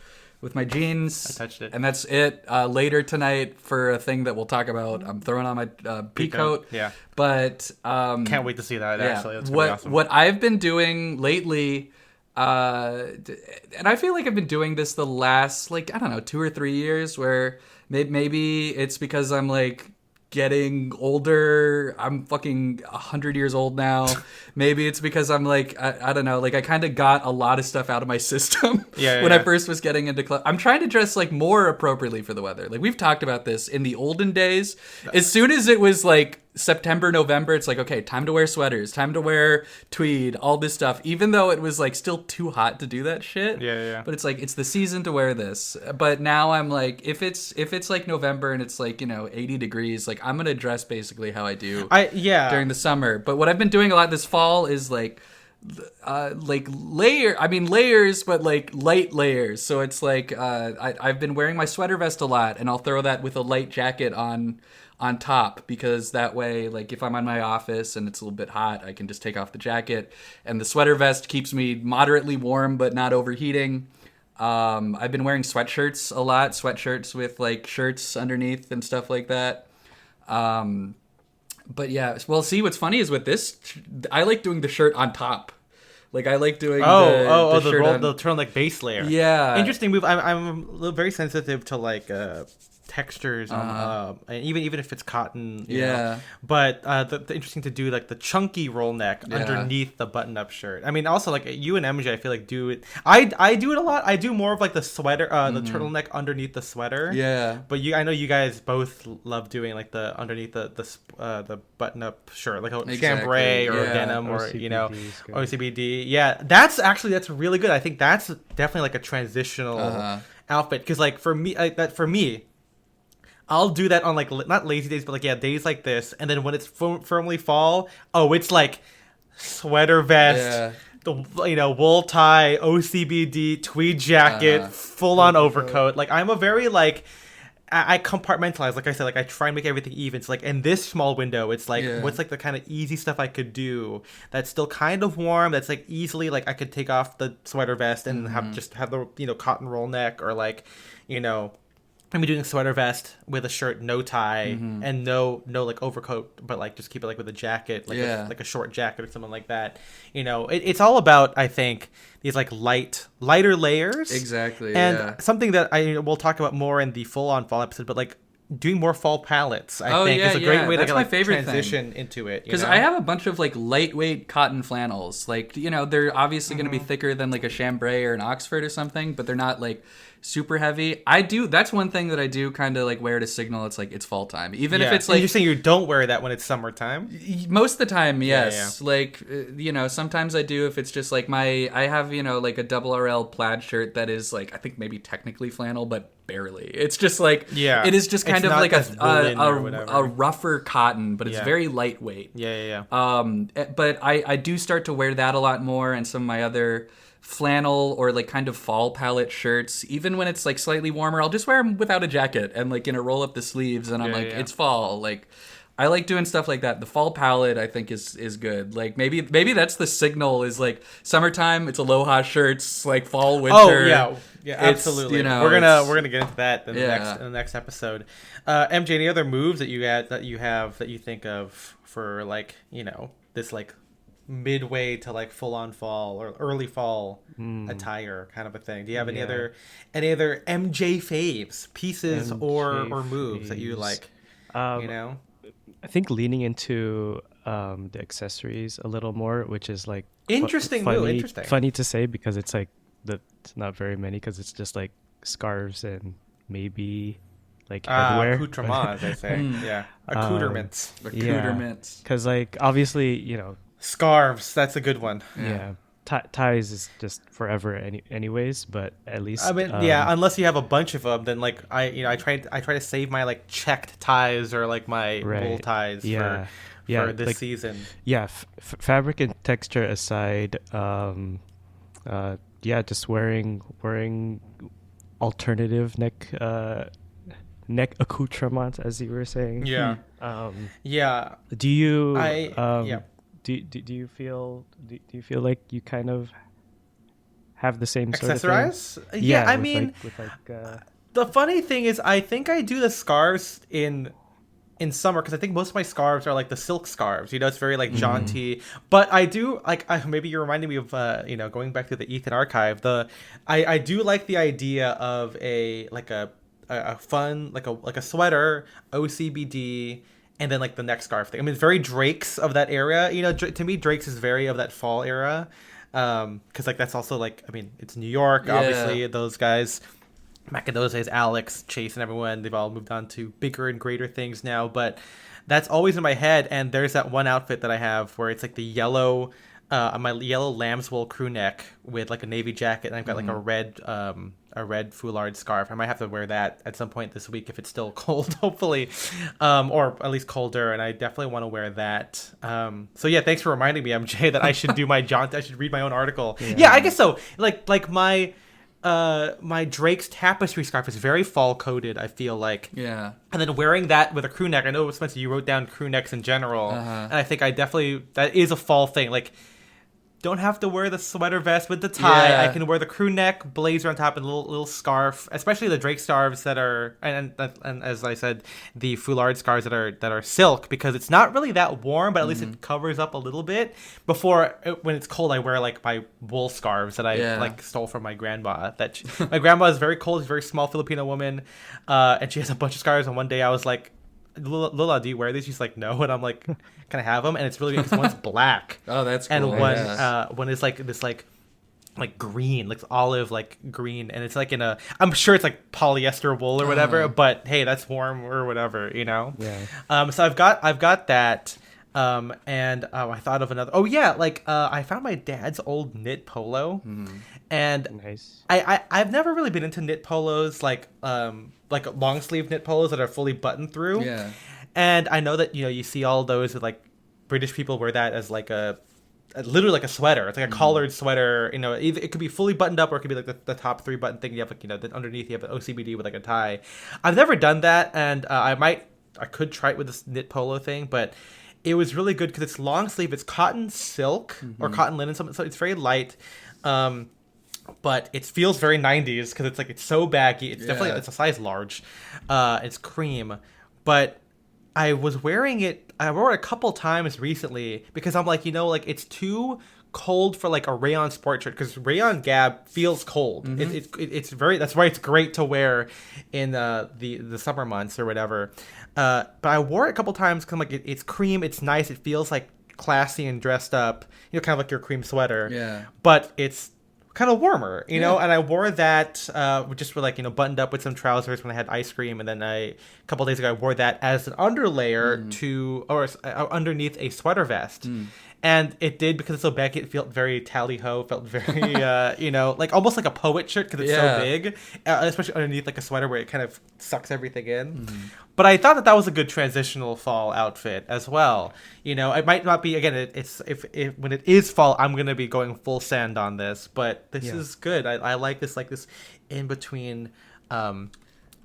With my jeans. I touched it. And that's it. Later tonight, for a thing that we'll talk about, I'm throwing on my pea coat. Yeah. But... can't wait to see that, actually. That's gonna be awesome. What I've been doing lately... and I feel like I've been doing this the last, like, I don't know, 2 or 3 years, where maybe it's because I'm, like... getting older. I'm fucking 100 years old now. Maybe it's because I'm like, I don't know, like I kind of got a lot of stuff out of my system when I first was getting into club. I'm trying to dress like more appropriately for the weather. Like we've talked about this in the olden days. As soon as it was like September, November, it's like, okay, time to wear sweaters, time to wear tweed, all this stuff, even though it was like still too hot to do that shit. But it's like, it's the season to wear this. But now I'm like, if it's like November and it's like, you know, 80 degrees, like I'm gonna dress basically how I do during the summer. But what I've been doing a lot this fall is like layers, but like light layers. So it's like I've been wearing my sweater vest a lot, and I'll throw that with a light jacket on top, because that way, like if I'm in my office and it's a little bit hot, I can just take off the jacket, and the sweater vest keeps me moderately warm but not overheating. I've been wearing sweatshirts a lot, sweatshirts with like shirts underneath and stuff like that. But yeah, well, see, what's funny is with this, I like doing the shirt on top. Like I like doing the turtleneck base layer. Yeah, interesting move. I'm very sensitive to like textures, and even if it's cotton. You know. But the interesting to do like the chunky roll neck underneath the button-up shirt. I mean, also like you and MJ, I feel like do it. I do it a lot. I do more of like the sweater, the turtleneck underneath the sweater. Yeah. But I know you guys both love doing like the underneath the button-up shirt, like a chambray or denim or OCBD, you know OCBD. Yeah, that's really good. I think that's definitely like a transitional outfit, because like for me. I'll do that on like not lazy days, but like days like this, and then when it's firmly fall, it's like sweater vest, wool tie, OCBD, tweed jacket, full on overcoat. Like I'm a very like I compartmentalize, like I said, like I try and make everything even. So like in this small window, it's like what's like the kind of easy stuff I could do that's still kind of warm. That's like easily like I could take off the sweater vest and have the cotton roll neck, or like I'm doing a sweater vest with a shirt, no tie, and no like overcoat, but like just keep it like with a jacket, like a short jacket or something like that. It's all about, I think, these like lighter layers. Exactly. And something that we'll talk about more in the full on fall episode, but like doing more fall palettes, I think is a great way to like transition into it. Because I have a bunch of like lightweight cotton flannels. Like, they're obviously going to be thicker than like a chambray or an Oxford or something, but they're not like super heavy. That's one thing that I do kind of like wear to signal it's like it's fall time, even if it's like. You're saying you don't wear that when it's summertime? Most of the time, yes. Like sometimes I do if it's just like I have like a double RL plaid shirt that is like I think maybe technically flannel, but barely. It's just like it is just kind of like a rougher cotton, but it's very lightweight. But I do start to wear that a lot more, and some of my other flannel or like kind of fall palette shirts, even when it's like slightly warmer, I'll just wear them without a jacket and like roll up the sleeves, and I'm it's fall. Like I like doing stuff like that. The fall palette I think is good. Like maybe that's the signal, is like summertime, it's aloha shirts, like fall, winter. Oh yeah, absolutely. We're gonna get into that in the next episode. MJ, any other moves that you think of for like this like midway to like full on fall or early fall attire kind of a thing? Do you have any other MJ faves, pieces or moves that you like? I think leaning into the accessories a little more, which is like interesting. Funny to say, because it's like it's not very many, because it's just like scarves and maybe like headwear. Accoutrements, I say. Accoutrements. Because like obviously scarves, that's a good one. Ties is just forever anyways, but at least unless you have a bunch of them, then like I try to save my like checked ties or like my wool ties for this like, season. Fabric and texture aside, just wearing alternative neck accoutrements, as you were saying. Do you do you feel like you kind of have the same sort of thing? I mean, the funny thing is, I think I do the scarves in summer, because I think most of my scarves are like the silk scarves. It's very like jaunty. But I do like. Maybe you're reminding me of going back to the Ethan archive. I do like the idea of a fun like a sweater, OCBD. And then like the neck scarf thing. I mean, it's very Drake's of that era. To me, Drake's is very of that fall era. Because like that's also like, I mean, it's New York, obviously. Those guys back in those days, Alex, Chase, and everyone, they've all moved on to bigger and greater things now. But that's always in my head. And there's that one outfit that I have where it's like the yellow, my yellow lamb's wool crew neck with like a navy jacket, and I've got like a red foulard scarf. I might have to wear that at some point this week if it's still cold, hopefully, or at least colder. And I definitely want to wear that. So yeah, thanks for reminding me, MJ, that I should do my jaunt. I should read my own article. Yeah, I guess so. Like my Drake's tapestry scarf is very fall coded, I feel like. Yeah. And then wearing that with a crew neck. I know, Spencer, you wrote down crew necks in general, and I think that is a fall thing. Like, don't have to wear the sweater vest with the tie. I can wear the crew neck, blazer on top, and a little scarf. Especially the Drake scarves that are, and as I said, the foulard scarves that are silk, because it's not really that warm, but at least it covers up a little bit. When it's cold, I wear like my wool scarves that I like stole from my grandma. My grandma is very cold. She's a very small Filipino woman, and she has a bunch of scarves. And one day I was like, Lula, do you wear these? She's like, no. And I'm like, can I have them? And it's really good because one's black. Oh, that's cool. And one is like this like green, like olive like green, and it's like I'm sure it's like polyester wool or whatever, but hey, that's warm or whatever, so I've got that. And I thought of another. Oh yeah, I found my dad's old knit polo, and nice. I've never really been into knit polos, like long sleeve knit polos that are fully buttoned through. Yeah. And I know that you see all those with like British people wear that as like a literally like a sweater. It's like a collared sweater. You know, it could be fully buttoned up, or it could be like the top 3 button thing. You have like, you know, underneath you have an OCBD with like a tie. I've never done that, and I could try it with this knit polo thing, but it was really good because it's long sleeve. It's cotton silk or cotton linen, so it's very light. But it feels very 90s because it's like it's so baggy. It's definitely it's a size large. It's cream, but I was wearing it. I wore it a couple times recently because I'm like, you know, like it's too cold for like a rayon sport shirt because rayon gab feels cold. It's very, that's why it's great to wear in the summer months or whatever. But I wore it a couple times because I'm like, it's cream. It's nice. It feels like classy and dressed up. You know, kind of like your cream sweater. Yeah. But it's kind of warmer, you know, and I wore that just with like, you know, buttoned up with some trousers when I had ice cream, and then a couple days ago I wore that as an underlayer underneath a sweater vest. And it did, because it's so baggy, it felt very tally-ho, felt very, you know, like almost like a poet shirt because it's so big, especially underneath like a sweater where it kind of sucks everything in. But I thought that was a good transitional fall outfit as well. You know, it might not be, again, it's if when it is fall, I'm going to be going full send on this, but this is good. I like this in-between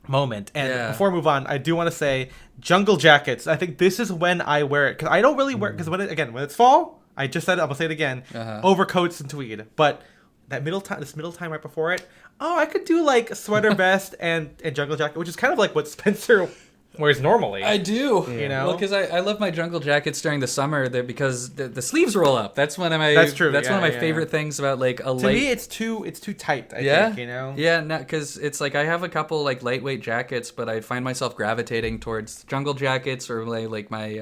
moment. And before I move on, I do want to say jungle jackets. I think this is when I wear it, because I don't really wear, because when it's fall, I just said it, I'm gonna say it again, overcoats and tweed. But this middle time right before it, I could do like a sweater vest and jungle jacket, which is kind of like what Spencer wears normally. I do, you know, because I love my jungle jackets during the summer because the sleeves roll up. That's one of my one of my favorite things about like a to me it's too tight. I think, you know. Yeah, because it's like I have a couple like lightweight jackets, but I find myself gravitating towards jungle jackets or like my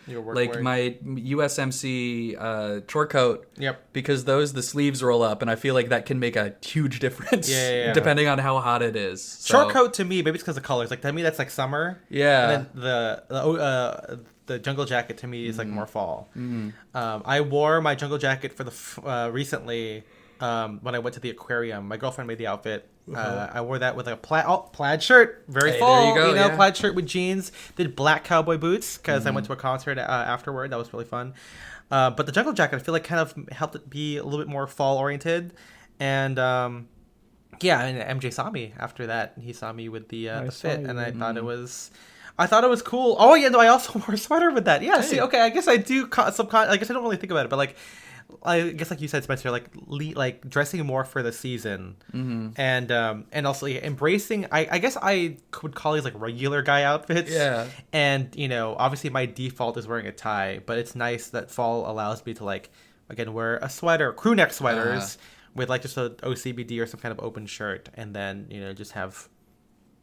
my USMC chore coat. Yep. Because the sleeves roll up, and I feel like that can make a huge difference. Depending on how hot it is. So. Chore coat to me, maybe it's because of colors. Like to me, that's like summer. Yeah. And then the jungle jacket to me is like more fall. I wore my jungle jacket for the recently when I went to the aquarium. My girlfriend made the outfit. I wore that with a plaid shirt, very fall. There you go, plaid shirt with jeans. Did black cowboy boots because I went to a concert afterward. That was really fun. But the jungle jacket, I feel like kind of helped it be a little bit more fall oriented. And and MJ saw me after that. He saw me with the fit, and I thought it was. I thought it was cool. Oh yeah, no, I also wore a sweater with that. Yeah, see, okay, I guess I do. I guess I don't really think about it, but like. I guess, like you said, Spencer, like dressing more for the season, and also embracing. I guess I would call these like regular guy outfits. Yeah. And you know, obviously my default is wearing a tie, but it's nice that fall allows me to like again wear a sweater, crew neck sweaters with like just a OCBD or some kind of open shirt, and then you know just have,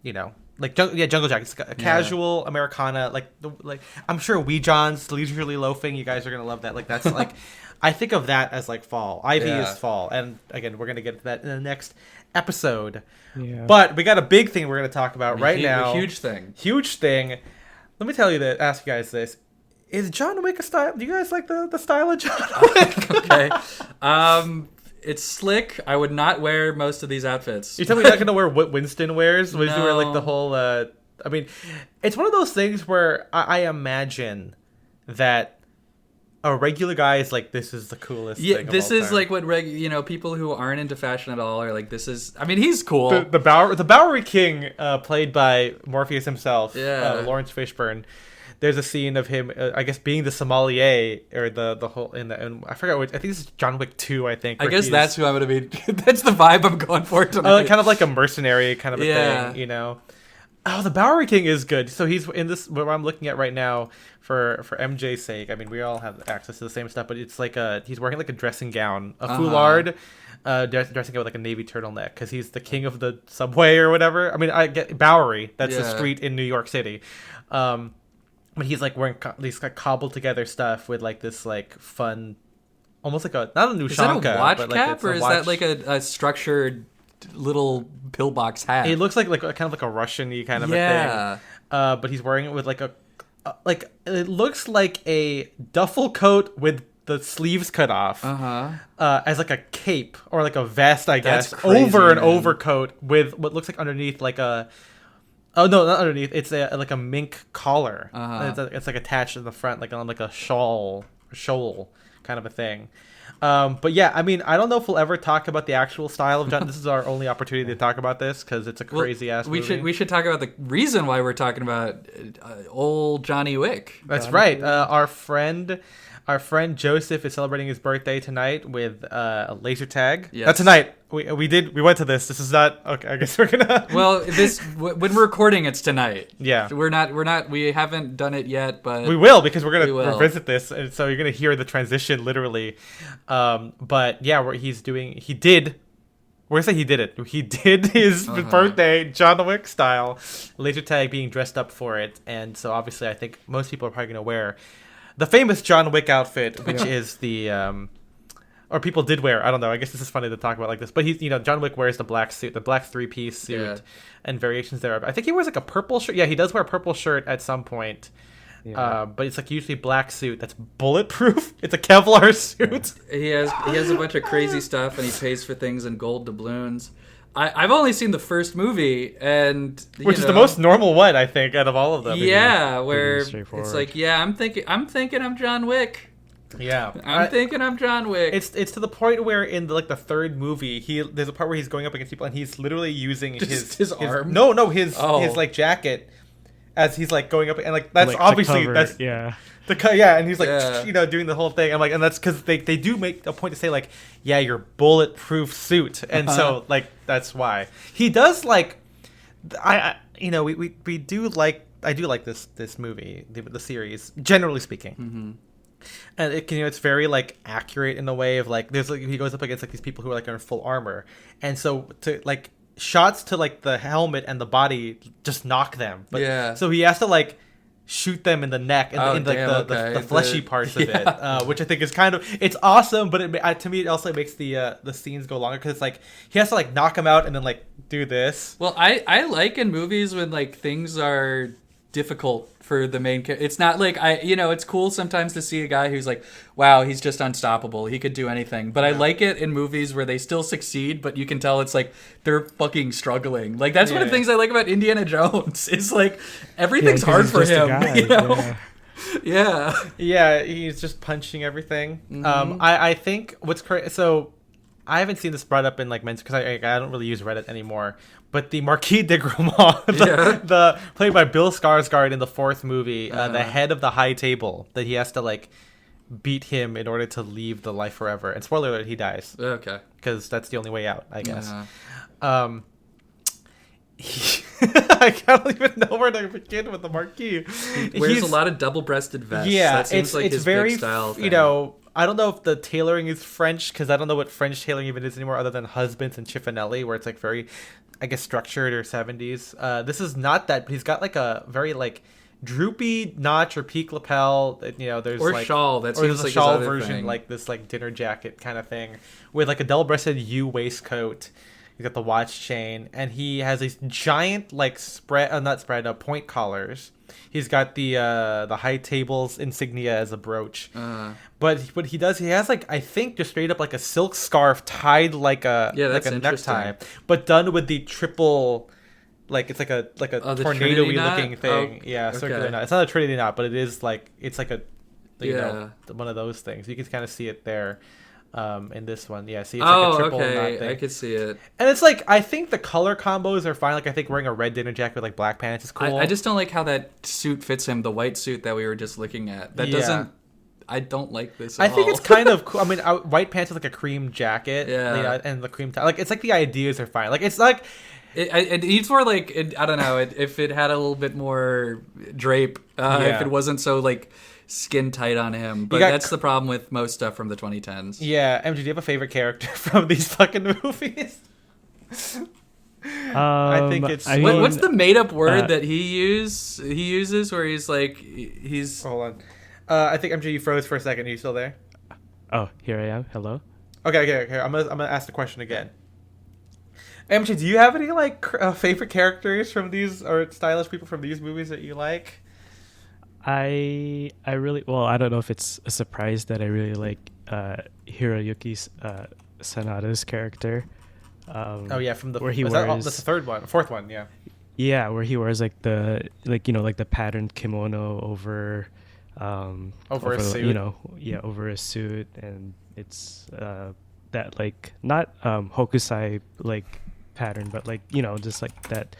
you know. Like jungle jackets, a casual Americana, like I'm sure Wee John's leisurely loafing. You guys are gonna love that. Like that's like, I think of that as like fall. Ivy is fall, and again we're gonna get to that in the next episode. Yeah. But we got a big thing we're gonna talk about now. A huge thing. Let me tell you that. Ask you guys this: is John Wick a style? Do you guys like the style of John Wick? Okay. It's slick. I would not wear most of these outfits. You tell me you're not going to wear what Winston wears? Winston wear like the whole... I mean, it's one of those things where I imagine that a regular guy is like, this is the coolest thing of this all is time. like what people who aren't into fashion at all are like, this is... I mean, he's cool. The Bowery King, played by Morpheus himself, Lawrence Fishburne. There's a scene of him, I guess, being the sommelier or the whole and I forgot which. I think this is John Wick 2. I think. I guess that's who I'm gonna be. That's the vibe I'm going for tonight. Kind of like a mercenary kind of a thing, you know. Oh, the Bowery King is good. So he's in this. What I'm looking at right now for MJ's sake. I mean, we all have access to the same stuff, but it's like he's wearing like a dressing gown, a foulard. Dressing it with like a navy turtleneck because he's the king of the subway or whatever. I mean, I get Bowery. That's the street in New York City. But he's like wearing these like cobbled together stuff with like this like fun, almost like not a Nushanka. Is that a watch but cap like or is that like a structured little pillbox hat? It looks like kind of like a Russian-y kind of a thing. But he's wearing it with like it looks like a duffel coat with the sleeves cut off as like a cape or like a vest, I guess, over an overcoat with what looks like underneath like a. Oh no, not underneath. It's like a mink collar. It's like attached in the front, like on like a shawl kind of a thing. But yeah, I mean, I don't know if we'll ever talk about the actual style of John. This is our only opportunity to talk about this because it's a crazy ass movie. We should talk about the reason why we're talking about old Johnny Wick. That's right. Our friend Joseph is celebrating his birthday tonight with a laser tag. Yes. Tonight. We went to this. This is not okay. I guess we're gonna. Well, when we're recording, it's tonight. Yeah. We haven't done it yet, but we will because we're gonna revisit this, and so you're gonna hear the transition literally. But yeah, he did. We're gonna say he did it. He did his birthday John Wick style laser tag, being dressed up for it, and so obviously I think most people are probably gonna wear the famous John Wick outfit, which is the or people did wear. I don't know. I guess this is funny to talk about like this, but he's John Wick wears the black suit, the black 3-piece suit, and variations thereof. I think he wears like a purple shirt. Yeah, he does wear a purple shirt at some point. Yeah. But it's like usually black suit that's bulletproof. It's a Kevlar suit. He has a bunch of crazy stuff, and he pays for things in gold doubloons. I've only seen the first movie, and which is the most normal one I think out of all of them. Yeah, where it's like, I'm thinking I'm John Wick. Yeah, I'm thinking I'm John Wick. It's to the point where in the third movie, there's a part where he's going up against people and he's literally using his arm. His like jacket as he's like going up, and like that's like obviously that's and he's like doing the whole thing. I'm like, and that's because they do make a point to say like, yeah, your bulletproof suit, and so like that's why he does like I do like this movie, the series, generally speaking. Mm-hmm. And it's very like accurate in the way of like there's like he goes up against like these people who are like in full armor, and so to like shots to like the helmet and the body just knock them. But so he has to like shoot them in the neck and the fleshy parts of it, which I think is kind of it's awesome. But to me it also makes the scenes go longer because it's like he has to like knock them out and then like do this. Well, I like in movies when like things are difficult for the main character. It's not like it's cool sometimes to see a guy who's like, wow, he's just unstoppable, he could do anything. But I like it in movies where they still succeed, but you can tell it's like they're fucking struggling. Like that's one of the things I like about Indiana Jones. It's like everything's hard for him. Yeah, he's just punching everything. Mm-hmm. I think what's crazy. So I haven't seen this brought up in like men's because I don't really use Reddit anymore. But the Marquis de Gramont, the played by Bill Skarsgård in the fourth movie, the head of the high table, that he has to like beat him in order to leave the life forever. And spoiler alert, he dies. Okay. Because that's the only way out, I guess. Uh-huh. I don't even know where to begin with the Marquis. He wears a lot of double-breasted vests. Yeah, that seems like his very big style thing. I don't know if the tailoring is French, because I don't know what French tailoring even is anymore, other than Husbands and Chiffonelli, where it's like very, I guess, structured or 70s. This is not that, but he's got like a very like droopy notch or peak lapel. There's or like shawl. That or seems there's a like shawl his other version, thing. like this like dinner jacket kind of thing, with like a double-breasted U waistcoat. He's got the watch chain, and he has these giant like point collars. He's got the high tables insignia as a brooch. But what he does, he has like I think just straight up like a silk scarf tied like a necktie, but done with the triple, like it's like a tornado-y looking thing. Circular knot. It's not a Trinity knot, but it is like it's like a one of those things. You can kind of see it there. In this one, see, it's like a triple knot thing. I could see it. And it's like I think the color combos are fine. Like I think wearing a red dinner jacket with like black pants is cool. I just don't like how that suit fits him. The white suit that we were just looking at. That doesn't. I don't like this. I think it's kind of cool. I mean, white pants with like a cream jacket. And the cream tie. Like it's like the ideas are fine. Like it's like. It needs more like I don't know. If it had a little bit more drape. If it wasn't so like. Skin tight on him, but that's the problem with most stuff from the 2010s. Yeah, MG, do you have a favorite character from these fucking movies? I think it's. What's the made-up word that he uses where he's like he's. Hold on, I think MG, you froze for a second. Are you still there? Oh, here I am. Hello. Okay. I'm gonna ask the question again. MG, do you have any like favorite characters from these or stylish people from these movies that you like? I really I don't know if it's a surprise that I really like Hiroyuki Sanada's character. From the where he wears that's the fourth one, yeah, where he wears like the patterned kimono over Over a suit, over a suit, and it's that like not hokusai like pattern, but like just like that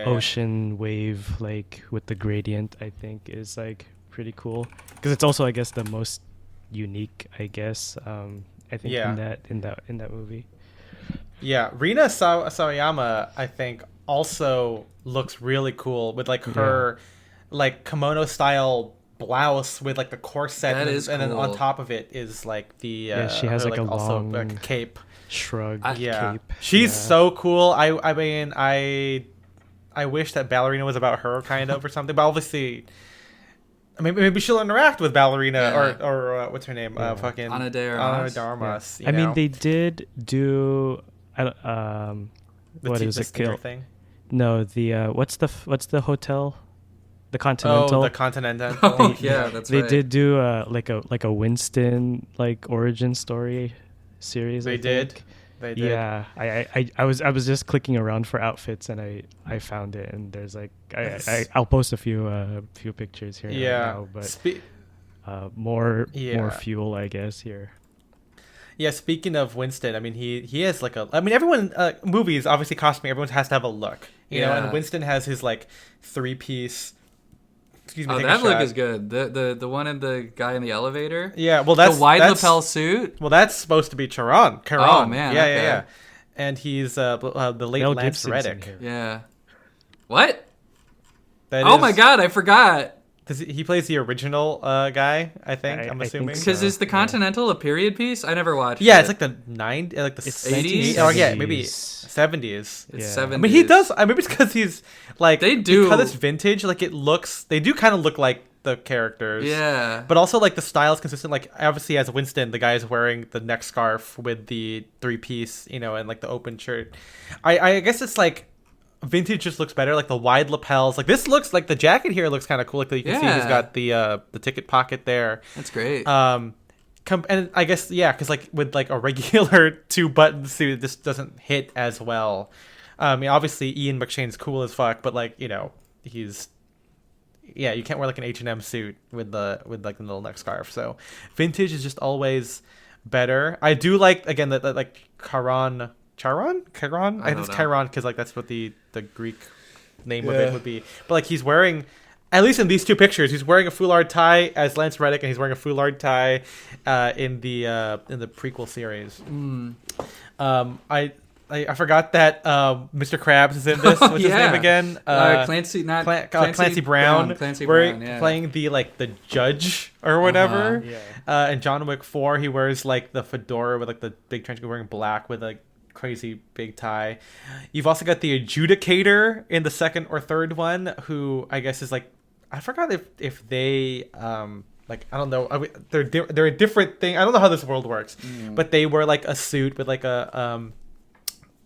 ocean wave like with the gradient. I think is like pretty cool because it's also I guess the most unique I guess I think in that movie. Yeah, Rina Sawayama I think also looks really cool with like her like kimono style blouse with like the corset and then on top of it is like the she has her, like a also long like a cape shrug cape. She's so cool. I mean I wish that Ballerina was about her kind of or something, but obviously I mean maybe she'll interact with Ballerina or what's her name fucking Ana de Armas. I mean they did do what is it thing? No, the what's the hotel? The Continental. Oh, the Continental. Oh, yeah, that's right. They did do like a Winston like origin story series. They did. Yeah, I was just clicking around for outfits and I found it, and there's like I'll post a few pictures here. Yeah, right now, but more fuel I guess here. Yeah, speaking of Winston, I mean he has like everyone movies obviously costuming, everyone has to have a look, you know, and Winston has his like 3-piece. Excuse me. That look is good. The one in the guy in the elevator. Yeah, well that's the wide lapel suit. Well, that's supposed to be Charon. Oh man, yeah. And he's the late Mel Lance Gibson's Reddick. Yeah. What? Oh my God, I forgot. He plays the original guy, I think. I'm assuming. Because is the Continental a period piece? I never watched. Yeah, it's like the 80s. Oh yeah, maybe 70s. It's 70s. I mean, he does. I mean, maybe it's because he's like because it's vintage. Like they do kind of look like the characters. Yeah. But also like the style is consistent. Like obviously as Winston, the guy is wearing the neck scarf with the 3-piece, and like the open shirt. I guess it's like. Vintage just looks better, like the wide lapels. Like this looks like the jacket here looks kind of cool. Like you can see he's got the ticket pocket there. That's great. And I guess because like with like a regular 2-button suit, this doesn't hit as well. I mean, obviously Ian McShane's cool as fuck, but like he's you can't wear like an H&M suit with like the little neck scarf. So vintage is just always better. I do like again that like Chiron. I think it's Chiron because like that's what the Greek name of it would be. But like he's wearing, at least in these two pictures, he's wearing a foulard tie as Lance Reddick, and he's wearing a foulard tie in the prequel series. I forgot that Mr. Krabs is in this. What's his name again? Clancy Brown. Clancy Brown, playing the judge or whatever. And John Wick 4, he wears like the fedora with like the big trench coat, wearing black with like crazy big tie. You've also got the adjudicator in the second or third one, who I guess is like, I forgot if they like, I don't know, they're a different thing. I don't know how this world works, but they wear like a suit with like a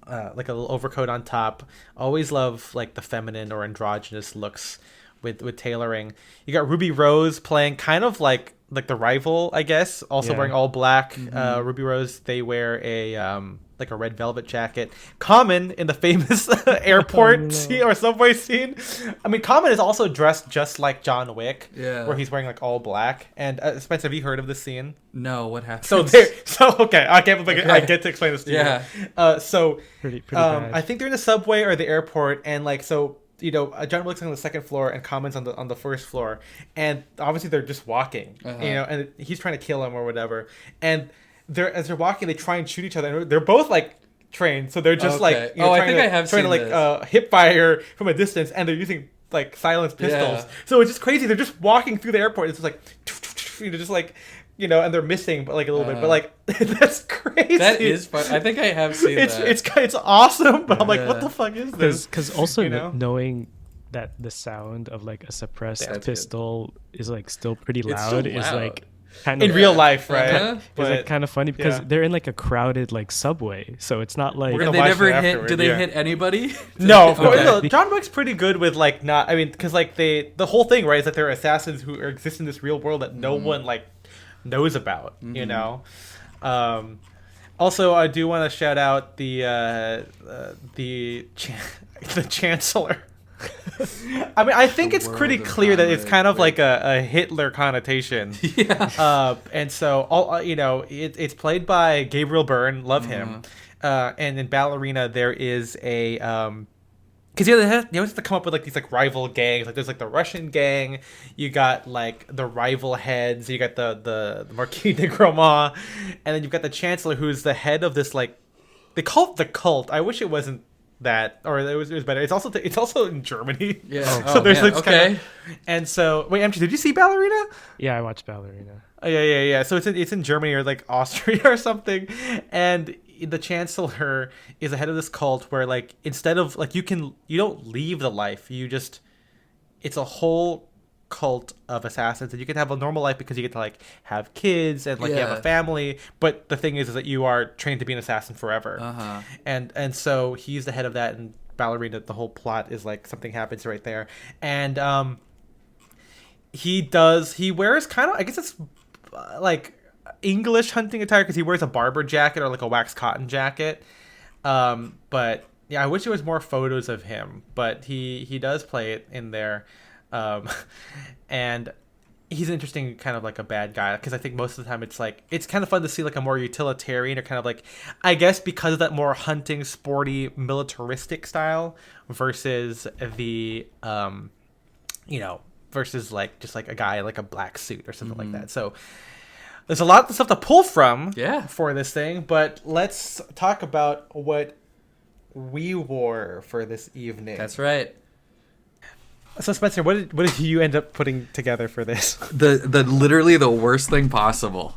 little overcoat on top. Always love like the feminine or androgynous looks with tailoring. You got Ruby Rose playing kind of like the rival, I guess, also wearing all black. Ruby Rose, they wear a like a red velvet jacket. Common in the famous airport scene or subway scene. I mean, Common is also dressed just like John Wick, where he's wearing like all black. And Spencer, have you heard of this scene? No, what happened? So okay, I can't believe I get to explain this to you. So pretty bad. I think they're in the subway or the airport, and like so. John Wick's on the second floor and Common's on the first floor, and obviously they're just walking, and he's trying to kill him or whatever, and as they're walking, they try and shoot each other, and they're both like trained, so they're just like trying to like hip fire from a distance, and they're using like silenced pistols, so it's just crazy. They're just walking through the airport. It's just like just like. And they're missing, but like a little bit, but like that's crazy. That is fun. I think I have seen that. It's awesome, but I'm like, what the fuck is this? Because also knowing that the sound of like a suppressed pistol is like still pretty loud is like kind of in real life, right? But it's like kind of funny because they're in like a crowded like subway, so it's not like they never hit. Do they hit anybody? No, of course. No, John Wick's pretty good with like not. I mean, because like the whole thing, right, is that they're assassins who exist in this real world that no one like knows about, Also, I do want to shout out the Chancellor. I mean, I think it's pretty clear that it's kind of like a Hitler connotation. Yeah. And so, it's played by Gabriel Byrne. Love him. And in Ballerina, there is a... because you have to come up with like these like rival gangs. Like there's like the Russian gang, you got like the rival heads, you got the Marquis de Gramont, and then you've got the Chancellor, who's the head of this like they call it the cult. I wish it wasn't that, or it was better. It's also in Germany. Yeah. So there's this kind of, and so wait, MJ, did you see Ballerina? Yeah, I watched Ballerina. Oh, yeah. So it's in Germany or like Austria or something, and the Chancellor is the head of this cult where like instead of like you don't leave the life, it's a whole cult of assassins, and you can have a normal life because you get to like have kids and like you have a family, but the thing is that you are trained to be an assassin forever. And so he's the head of that, and Ballerina, the whole plot is like something happens right there, and he wears kind of, I guess it's like English hunting attire because he wears a barber jacket or like a wax cotton jacket, but yeah, I wish there was more photos of him, but he does play it in there. And he's an interesting kind of like a bad guy because I think most of the time it's kind of fun to see like a more utilitarian or kind of like, I guess because of that more hunting, sporty, militaristic style versus the versus like just like a guy like a black suit or something like that. So there's a lot of stuff to pull from for this thing, but let's talk about what we wore for this evening. That's right. So Spencer, what did you end up putting together for this? The literally the worst thing possible.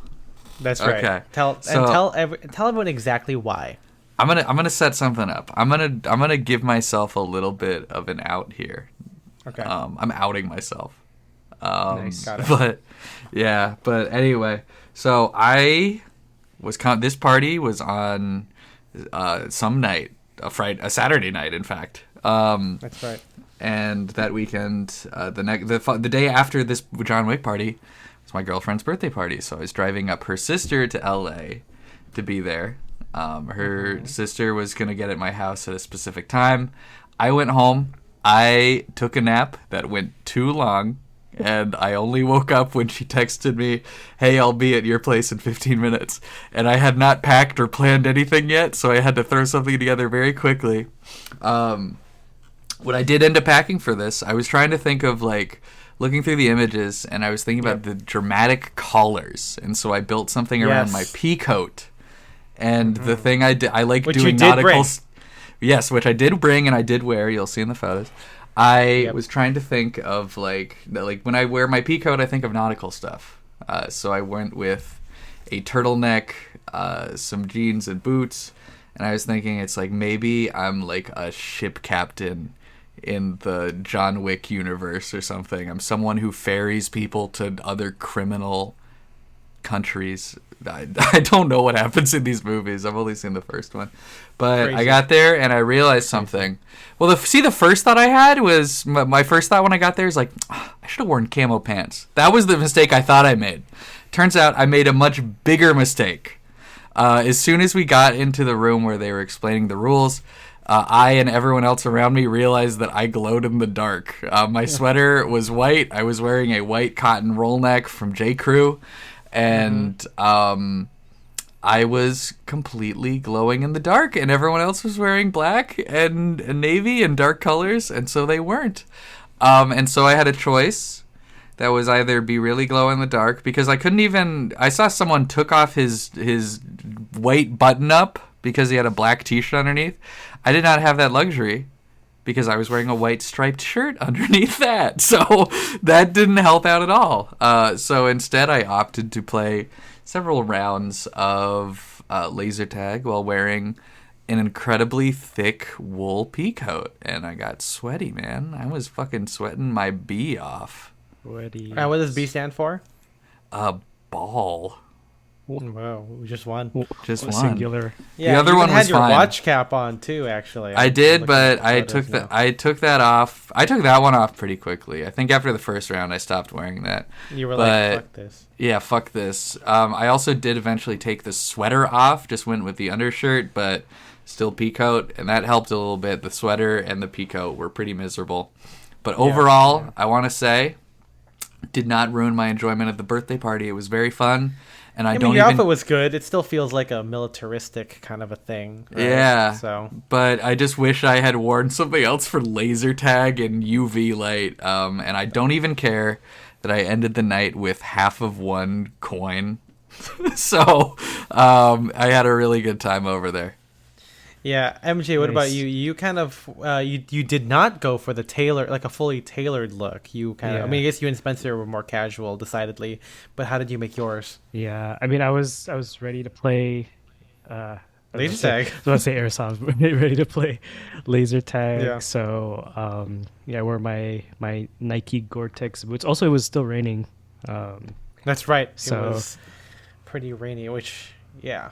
That's right. Okay. Tell everyone exactly why. I'm gonna set something up. I'm gonna give myself a little bit of an out here. Okay. I'm outing myself. Nice. Got it. But anyway, so this party was on some night, a Saturday night, in fact. That's right. And that weekend, the day after this John Wick party, was my girlfriend's birthday party. So I was driving up her sister to LA to be there. Her sister was gonna get at my house at a specific time. I went home. I took a nap that went too long, and I only woke up when she texted me, "Hey, I'll be at your place in 15 minutes." And I had not packed or planned anything yet, so I had to throw something together very quickly. What I did end up packing for this, I was trying to think of like looking through the images, and I was thinking about the dramatic collars, and so I built something around my pea coat. And the thing I like doing nautical. Yes, which I did bring and I did wear. You'll see in the photos. I was trying to think of like when I wear my pea coat, I think of nautical stuff. So I went with a turtleneck, some jeans and boots, and I was thinking it's like maybe I'm like a ship captain in the John Wick universe or something. I'm someone who ferries people to other criminal countries. I don't know what happens in these movies. I've only seen the first one. But I got there and I realized something. Well, the first thought I had was, my first thought when I got there is like, I should have worn camo pants. That was the mistake I thought I made. Turns out I made a much bigger mistake. As soon as we got into the room where they were explaining the rules, I and everyone else around me realized that I glowed in the dark. My sweater was white. I was wearing a white cotton roll neck from J. Crew. And I was completely glowing in the dark, and everyone else was wearing black and navy and dark colors, and so they weren't. And so I had a choice that was either be really glow in the dark, because I saw someone took off his white button-up because he had a black t-shirt underneath. I did not have that luxury, because I was wearing a white striped shirt underneath that. So that didn't help out at all. So instead I opted to play several rounds of laser tag while wearing an incredibly thick wool pea coat. And I got sweaty, man. I was fucking sweating my B off. Sweaty. What does B stand for? Ball. Wow, just one. Just one. Singular. Yeah, the other you one had was your fine. watch cap on too. Actually, I did, but I took that off. I took that one off pretty quickly. I think after the first round, I stopped wearing that. You were like, "Fuck this." Yeah, fuck this. I also did eventually take the sweater off. Just went with the undershirt, but still peacoat, and that helped a little bit. The sweater and the peacoat were pretty miserable, but overall, I want to say, did not ruin my enjoyment of the birthday party. It was very fun. And I mean, your outfit was good. It still feels like a militaristic kind of a thing. Right? Yeah. So, but I just wish I had worn something else for laser tag and UV light. And I don't even care that I ended the night with half of one coin. So I had a really good time over there. Yeah, MJ, what about you? You kind of you did not go for the like a fully tailored look. You kind of, I mean, I guess you and Spencer were more casual, decidedly. But how did you make yours? Yeah, I mean, I was ready to play laser tag. I was going to say airsoft, but ready to play laser tag. Yeah. So I wore my Nike Gore-Tex boots. Also, it was still raining. That's right. So, it was pretty rainy, which yeah,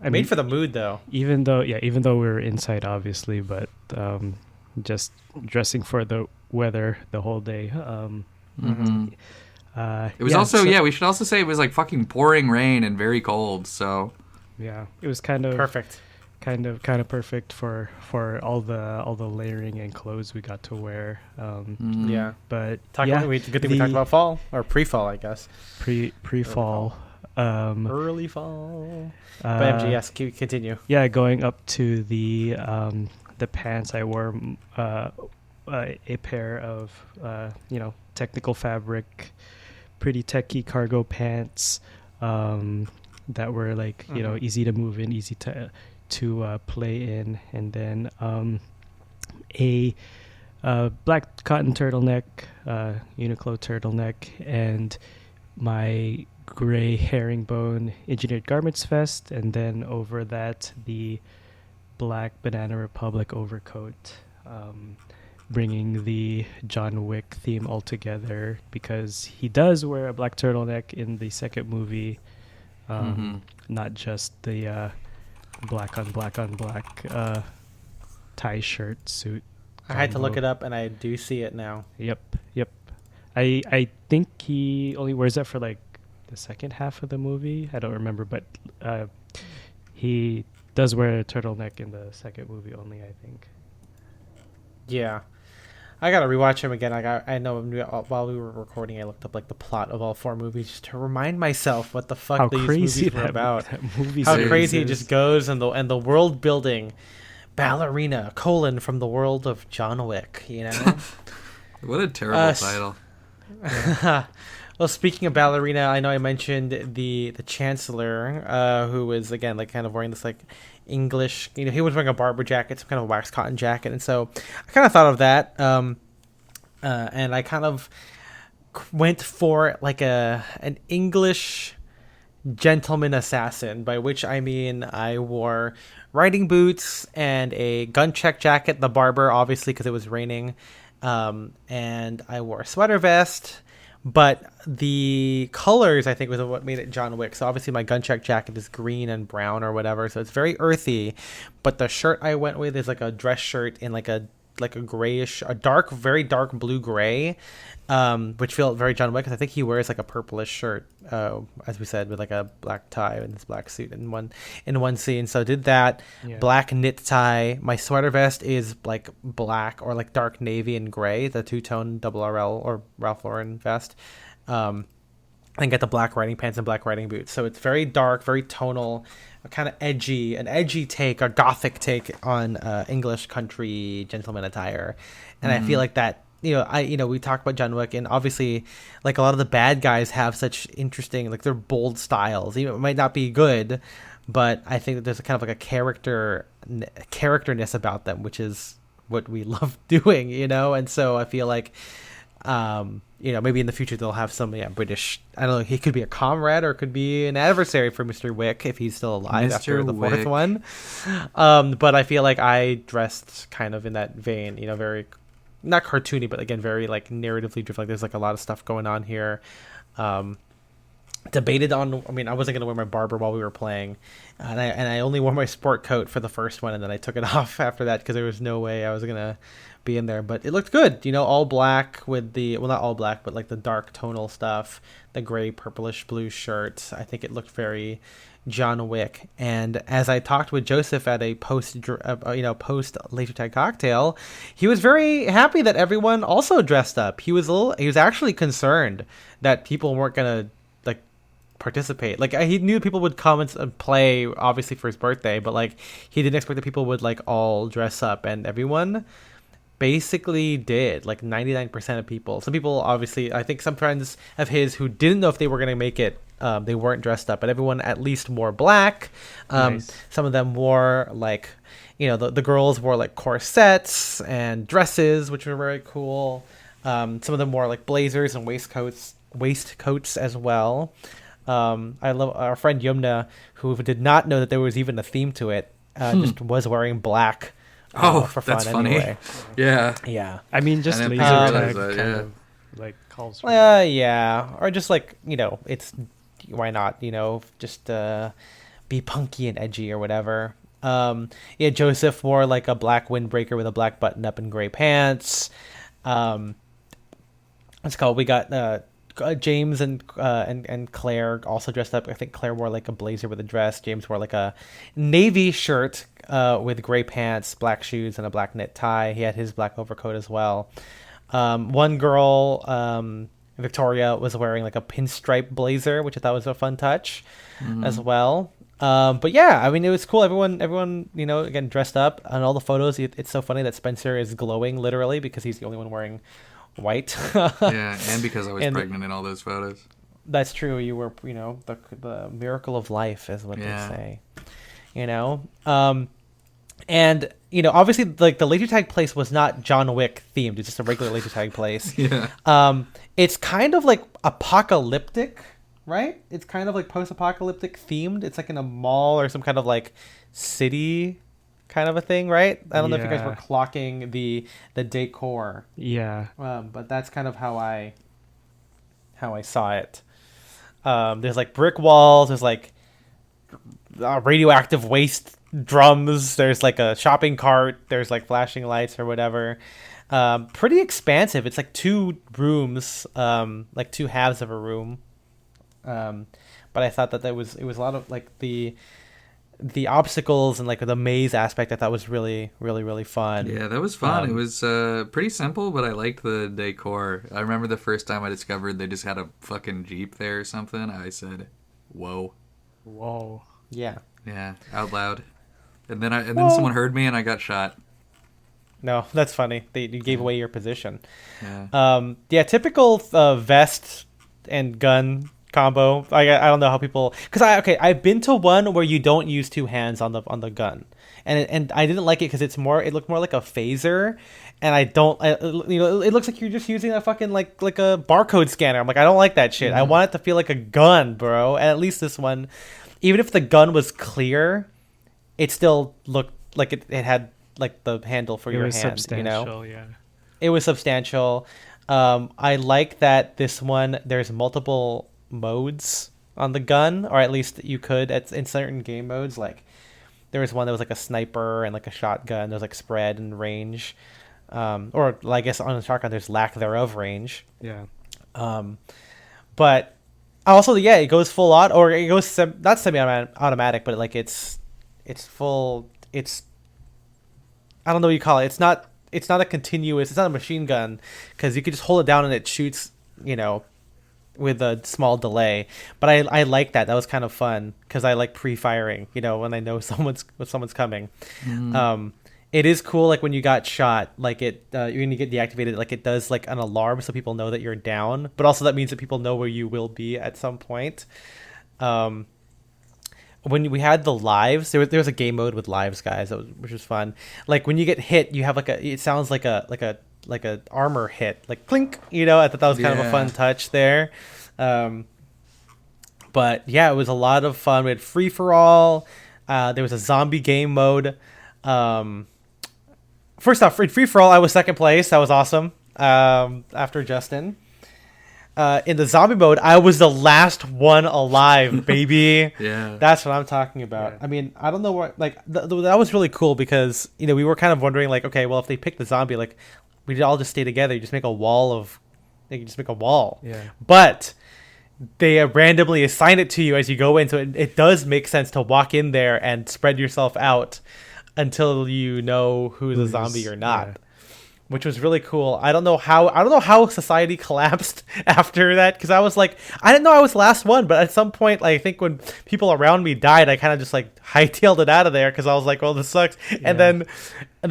I made for the mood though. Even though we were inside, obviously, but just dressing for the weather the whole day. It was also we should also say it was like fucking pouring rain and very cold. So yeah, it was kind of perfect, kind of perfect for all the layering and clothes we got to wear. Yeah, but good thing we talked about fall or pre-fall, I guess. Pre-fall. Early fall. But MG, yes, continue. Yeah, going up to the pants, I wore a pair of technical fabric, pretty techy cargo pants that were like easy to move in, easy to play in, and then a black cotton turtleneck, Uniqlo turtleneck, and my gray herringbone engineered garments vest, and then over that the black Banana Republic overcoat, bringing the John Wick theme all together, because he does wear a black turtleneck in the second movie, not just the black on black tie shirt suit. I had to look it up, and I do see it now. Yep. I think he only wears that for like the second half of the movie. I don't remember, but he does wear a turtleneck in the second movie only, I think. Yeah, I gotta rewatch him again. I know while we were recording, I looked up like the plot of all four movies just to remind myself what the fuck these movies were about. How crazy it just goes, and the world building. Ballerina: from the world of John Wick. You know. What a terrible title. Well, speaking of ballerina, I know I mentioned the Chancellor, who was again like kind of wearing this like English. He was wearing a Barber jacket, some kind of wax cotton jacket, and so I kind of thought of that, and I kind of went for like an English gentleman assassin, by which I mean I wore riding boots and a gun check jacket. The Barber, obviously, because it was raining. And I wore a sweater vest, but the colors I think was what made it John Wick. So obviously my gun check jacket is green and brown or whatever, so it's very earthy. But the shirt I went with is like a dress shirt in like a grayish, very dark blue gray, which felt very John Wick, because I think he wears like a purplish shirt, as we said, with like a black tie and this black suit in one scene. So I did that. Black knit tie. My sweater vest is like black or like dark navy and gray, the two-tone double RL or Ralph Lauren vest. And get the black riding pants and black riding boots. So it's very dark, very tonal, kind of edgy, an edgy take, a gothic take on English country gentleman attire. And I feel like that, we talk about John Wick, and obviously like a lot of the bad guys have such interesting, like they're bold styles. It might not be good, but I think that there's a kind of like a characterness about them, which is what we love doing, and so I feel like maybe in the future they'll have some British, I don't know, he could be a comrade or could be an adversary for Mr. Wick if he's still alive after the fourth one. But I feel like I dressed kind of in that vein, very not cartoony, but again very like narratively driven. Like there's like a lot of stuff going on here. debated on. I mean, I wasn't gonna wear my barber while we were playing, and I only wore my sport coat for the first one, and then I took it off after that because there was no way I was gonna be in there. But it looked good, all black with the not all black, but like the dark tonal stuff, the gray purplish blue shirt. I think it looked very John Wick. And as I talked with Joseph at a post laser tag cocktail, he was very happy that everyone also dressed up. He was actually concerned that people weren't gonna like participate. Like he knew people would come and play obviously for his birthday, but like he didn't expect that people would like all dress up, and everyone basically did. Like 99% of people. Some people obviously, I think some friends of his who didn't know if they were going to make it, they weren't dressed up, but everyone at least wore black. Nice. Some of them wore like, the girls wore like corsets and dresses, which were very cool. Some of them wore like blazers and waistcoats as well. I love our friend Yumna, who did not know that there was even a theme to it, just was wearing black. For fun that's funny. Anyway. Yeah. I mean, just laser tag kind of like calls for yeah. Or just like, it's, why not, just be punky and edgy or whatever. Joseph wore like a black windbreaker with a black button up and gray pants. We got James and Claire also dressed up. I think Claire wore like a blazer with a dress. James wore like a navy shirt with gray pants, black shoes, and a black knit tie. He had his black overcoat as well. One girl, Victoria, was wearing like a pinstripe blazer, which I thought was a fun touch as well. But yeah, I mean, it was cool. Everyone, again, dressed up. On all the photos, it's so funny that Spencer is glowing literally because he's the only one wearing white. Yeah, and because I was pregnant in all those photos. That's true. You were, the miracle of life is what they say. And obviously, like the laser tag place was not John Wick themed. It's just a regular laser tag place. Yeah. It's kind of like apocalyptic, right? It's kind of like post-apocalyptic themed. It's like in a mall or some kind of like city kind of a thing, right? I don't know if you guys were clocking the decor. Yeah. But that's kind of how I saw it. There's like brick walls. There's like radioactive waste drums. There's like a shopping cart. There's like flashing lights or whatever. Pretty expansive. It's like two rooms, like two halves of a room. But I thought that it was a lot of like the obstacles and like the maze aspect I thought was really, really, really fun. Yeah, that was fun. It was pretty simple, but I liked the decor. I remember the first time I discovered they just had a fucking Jeep there or something. I said, whoa. Yeah. Yeah, out loud. And then someone heard me and I got shot. No, that's funny. You gave away your position. Yeah. Typical vest and gun combo. I don't know how people, because I've been to one where you don't use two hands on the gun, and I didn't like it because it looked more like a phaser, and it looks like you're just using a fucking like a barcode scanner. I'm like, I don't like that shit. I want it to feel like a gun, bro. And at least this one, even if the gun was clear, it still looked like it had like the handle for your hand. Substantial, yeah. It was substantial. I like that this one, there's multiple modes on the gun, or at least you could in certain game modes. Like there was one that was like a sniper and like a shotgun. There's like spread and range, or I guess on a shotgun there's lack thereof range. Yeah. But also it goes full auto, or it goes not semi-automatic, but like it's full. It's, I don't know what you call it. It's not a continuous. It's not a machine gun because you could just hold it down and it shoots. With a small delay, but I like that. That was kind of fun because I like pre-firing. When I know someone's coming. It is cool. Like when you got shot, like when you get deactivated, like it does like an alarm so people know that you're down. But also that means that people know where you will be at some point. When we had the lives, there was a game mode with lives, guys, which was fun. Like when you get hit, you have it sounds like a armor hit, like clink. I thought that was kind of a fun touch there. But yeah, it was a lot of fun. We had free for all. There was a zombie game mode. First off, free for all, I was second place. That was awesome. After Justin. in the zombie mode, I was the last one alive, baby. Yeah, that's what I'm talking about. I mean, I don't know what that was really cool because we were kind of wondering like, okay, well, if they pick the zombie, like we'd all just stay together. You just make a wall. Yeah. But they randomly assign it to you as you go in, so it does make sense to walk in there and spread yourself out until you know who's a zombie or not. Yeah. Which was really cool. I don't know how society collapsed after that, because I was like, I didn't know I was the last one, but at some point, like, I think when people around me died, I kind of just like hightailed it out of there because I was like, well, this sucks. Yeah. And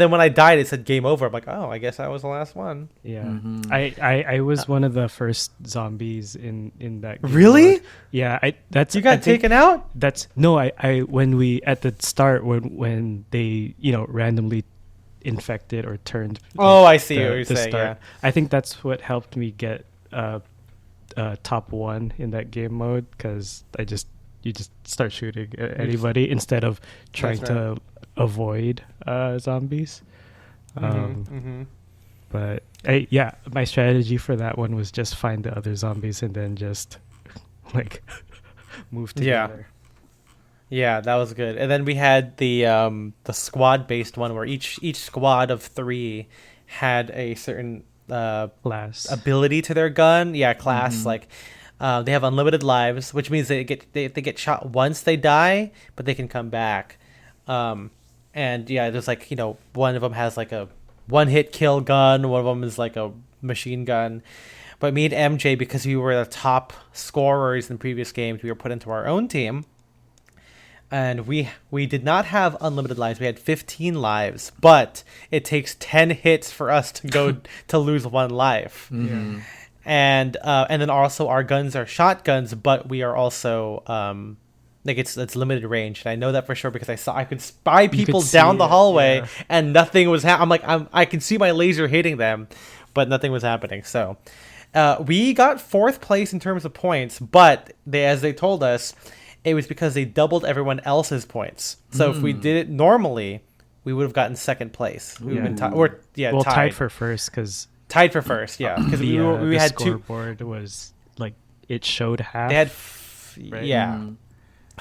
then when I died, it said game over. I'm like, oh, I guess I was the last one. Yeah, I was one of the first zombies in that game. Really? Mode. Yeah, you got taken out? I when we at the start when they randomly infected or turned. I see what you're saying. Yeah. I think that's what helped me get top 1 in that game mode, because you just start shooting at anybody instead of trying to avoid zombies. But my strategy for that one was just find the other zombies and then just like move together. Yeah, that was good. And then we had the squad-based one where each squad of 3 had a certain class ability to their gun. Yeah, class. Like they have unlimited lives, which means they get shot once they die, but they can come back. And yeah, there's like one of them has like a one-hit kill gun. One of them is like a machine gun. But me and MJ, because we were the top scorers in previous games, we were put into our own team. And we did not have unlimited lives. We had 15 lives, but it takes 10 hits for us to go to lose 1 life. Mm-hmm. And then also our guns are shotguns, but we are also like it's limited range. And I know that for sure because I could spy people down the hallway and nothing was happening. I can see my laser hitting them, but nothing was happening. So we got 4th place in terms of points, but as they told us, it was because they doubled everyone else's points. So if we did it normally, we would have gotten 2nd place. We would have been tied for first, because tied for first. Yeah, because we had scoreboard was like it showed half. They had right?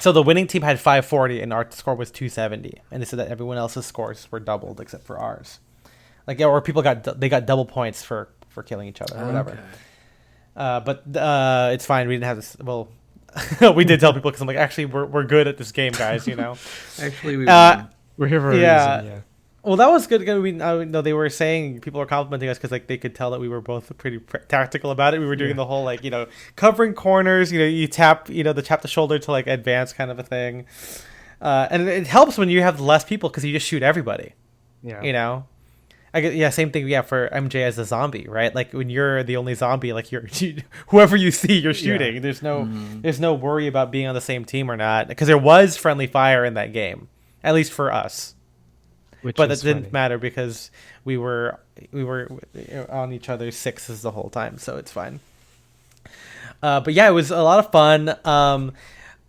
So the winning team had 540 and our score was 270, and they said that everyone else's scores were doubled except for ours. Like or people got double points for killing each other or whatever. But it's fine. We didn't have this. Well. We did tell people because I'm like, actually, we're good at this game, guys. Actually, we're here for a reason. Yeah. Well, that was good. I know they were saying people were complimenting us because like they could tell that we were both pretty tactical about it. We were doing the whole like covering corners. You tap the shoulder to like advance kind of a thing, and it helps when you have less people because you just shoot everybody. Yeah. Same thing. Yeah, for MJ as a zombie, right? Like when you're the only zombie, like whoever you see, you're shooting. Yeah. There's no worry about being on the same team or not, because there was friendly fire in that game, at least for us. But it didn't matter because we were on each other's 6s the whole time, so it's fine. But yeah, it was a lot of fun.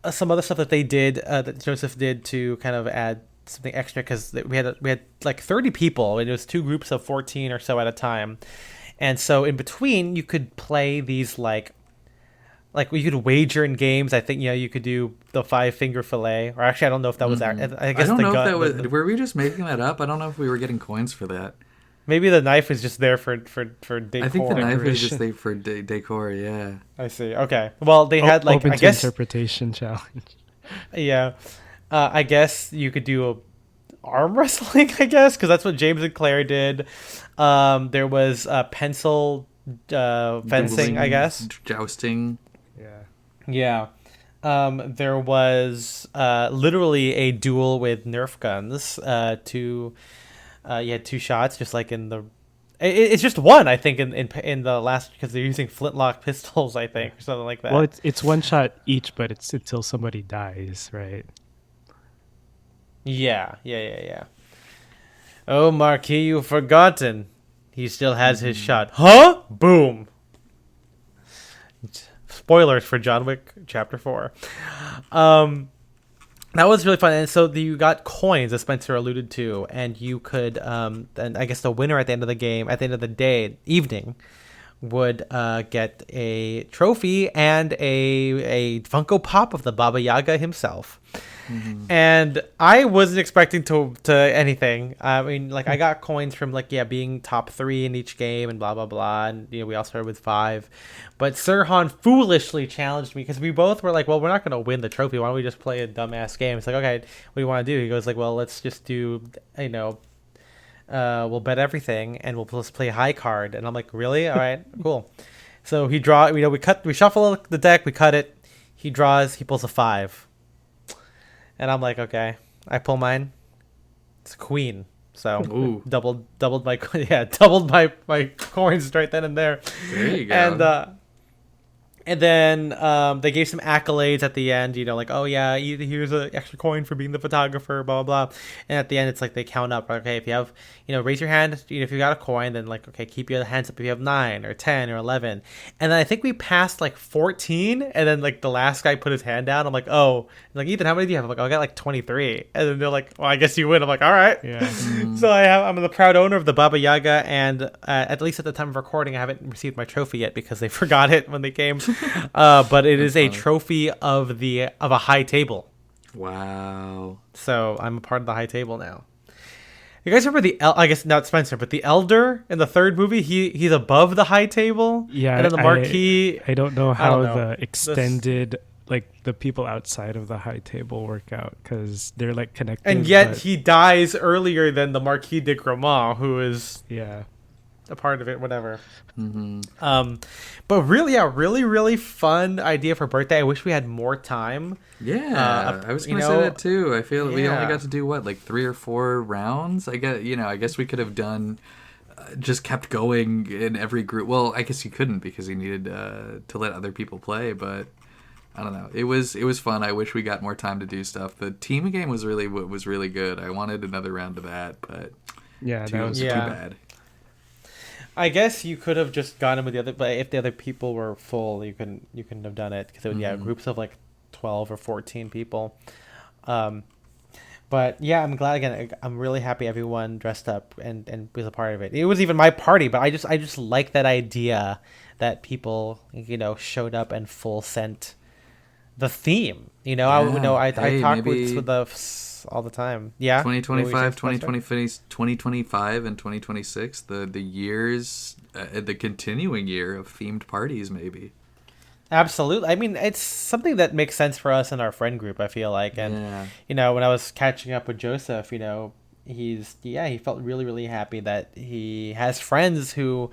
Some other stuff that they did, that Joseph did to kind of add something extra, because we had like 30 people, and it was 2 groups of 14 or so at a time, and so in between you could play these like you could wager in games. I think you could do the 5-finger fillet, or actually I don't know if that was I guess I don't know if that was. Were we just making that up? I don't know if we were getting coins for that. Maybe the knife is just there for decor. I think the knife is just there for decor. Yeah, I see. Okay, well they had like open I guess interpretation challenge. Yeah. I guess you could do arm wrestling, I guess, because that's what James and Claire did. There was pencil fencing, I guess. Jousting. Yeah. There was literally a duel with Nerf guns. You had 2 shots, just like in the... It's just one, I think, in the last, because they're using flintlock pistols, I think, or something like that. Well, it's 1 shot each, but it's until somebody dies, right? Yeah. Oh, Marquis, you've forgotten. He still has his shot. Huh? Boom. Spoilers for John Wick Chapter 4. That was really fun. And so you got coins, as Spencer alluded to, and you could, and I guess the winner at the end of the game, at the end of the day, evening, would get a trophy and a Funko Pop of the Baba Yaga himself. And I wasn't expecting to anything. I mean, like, I got coins from, like, being top 3 in each game and blah blah blah, and we all started with 5. But Sirhan foolishly challenged me because we both were like, well, we're not gonna win the trophy, why don't we just play a dumbass game? It's like, okay, what do you want to do? He goes like, well, let's just do, we'll bet everything and we'll just play high card. And I'm like, really? All right, cool. So he we shuffle the deck, we cut it, he draws, he pulls a 5. And I'm like, okay. I pull mine. It's a queen. So doubled my coins right then and there. There you go. And then they gave some accolades at the end, like, oh yeah, here's an extra coin for being the photographer, blah blah blah. And at the end, it's like they count up. Okay, if you have, raise your hand. If you got a coin, then like, okay, keep your hands up if you have 9 or 10 or 11. And then I think we passed like 14, and then like the last guy put his hand down. I'm like, oh, like, Ethan, how many do you have? I'm like, oh, I got like 23. And then they're like, well, I guess you win. I'm like, all right. Yeah. So I'm the proud owner of the Baba Yaga, and at least at the time of recording, I haven't received my trophy yet because they forgot it when they came. But it is a trophy of a high table. Wow. So I'm a part of the high table now. You guys remember I guess not Spencer, but the Elder in the 3rd movie? He's above the high table. Yeah. And then the Marquis. I don't know how the extended like the people outside of the high table work out because they're like connected. And yet he dies earlier than the Marquis de Gramont, who is a part of it, whatever. But really, really fun idea for birthday. I wish we had more time. Yeah, I was gonna say that too. I feel we only got to do like 3 or 4 rounds. I guess we could have done just kept going in every group. Well, I guess you couldn't because you needed to let other people play, but I don't know. It was fun. I wish we got more time to do stuff. The team game was really good. I wanted another round of that, but that was too bad. I guess you could have just gone in with the other, but if the other people were full, you couldn't have done it because it would groups of like 12 or 14 people. But yeah, I'm glad again. I'm really happy everyone dressed up and was a part of it. It was even my party, but I just like that idea that people showed up and full sent the theme. I talk with the all the time. Yeah. 2025, 2025, and 2026. The years, the continuing year of themed parties, maybe. Absolutely. I mean, it's something that makes sense for us in our friend group, I feel like. And, when I was catching up with Joseph, he felt really, really happy that he has friends who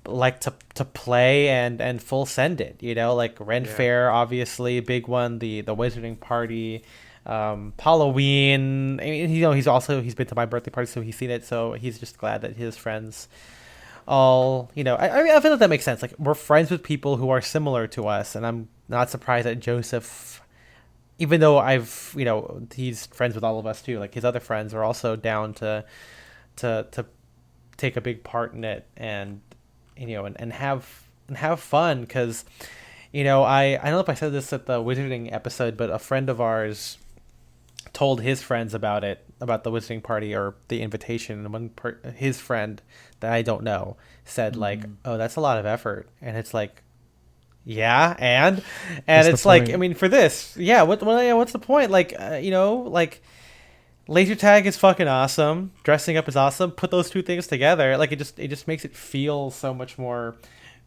like to play and full send it, like Ren Fair, obviously, big one, the Wizarding Party, Halloween. I mean, he's been to my birthday party, so he's seen it. So he's just glad that his friends all, I feel like that makes sense. Like, we're friends with people who are similar to us, and I'm not surprised that Joseph, even though he's friends with all of us too. Like, his other friends are also down to take a big part in it and have fun because. I don't know if I said this at the Wizarding episode, but a friend of ours told his friends about the Wizarding Party or the invitation, and his friend that I don't know said like, "Oh, that's a lot of effort," and it's like, yeah, and it's like, I mean, for this, what's the point? Like, like, laser tag is fucking awesome, dressing up is awesome. Put those two things together, like, it just makes it feel so much more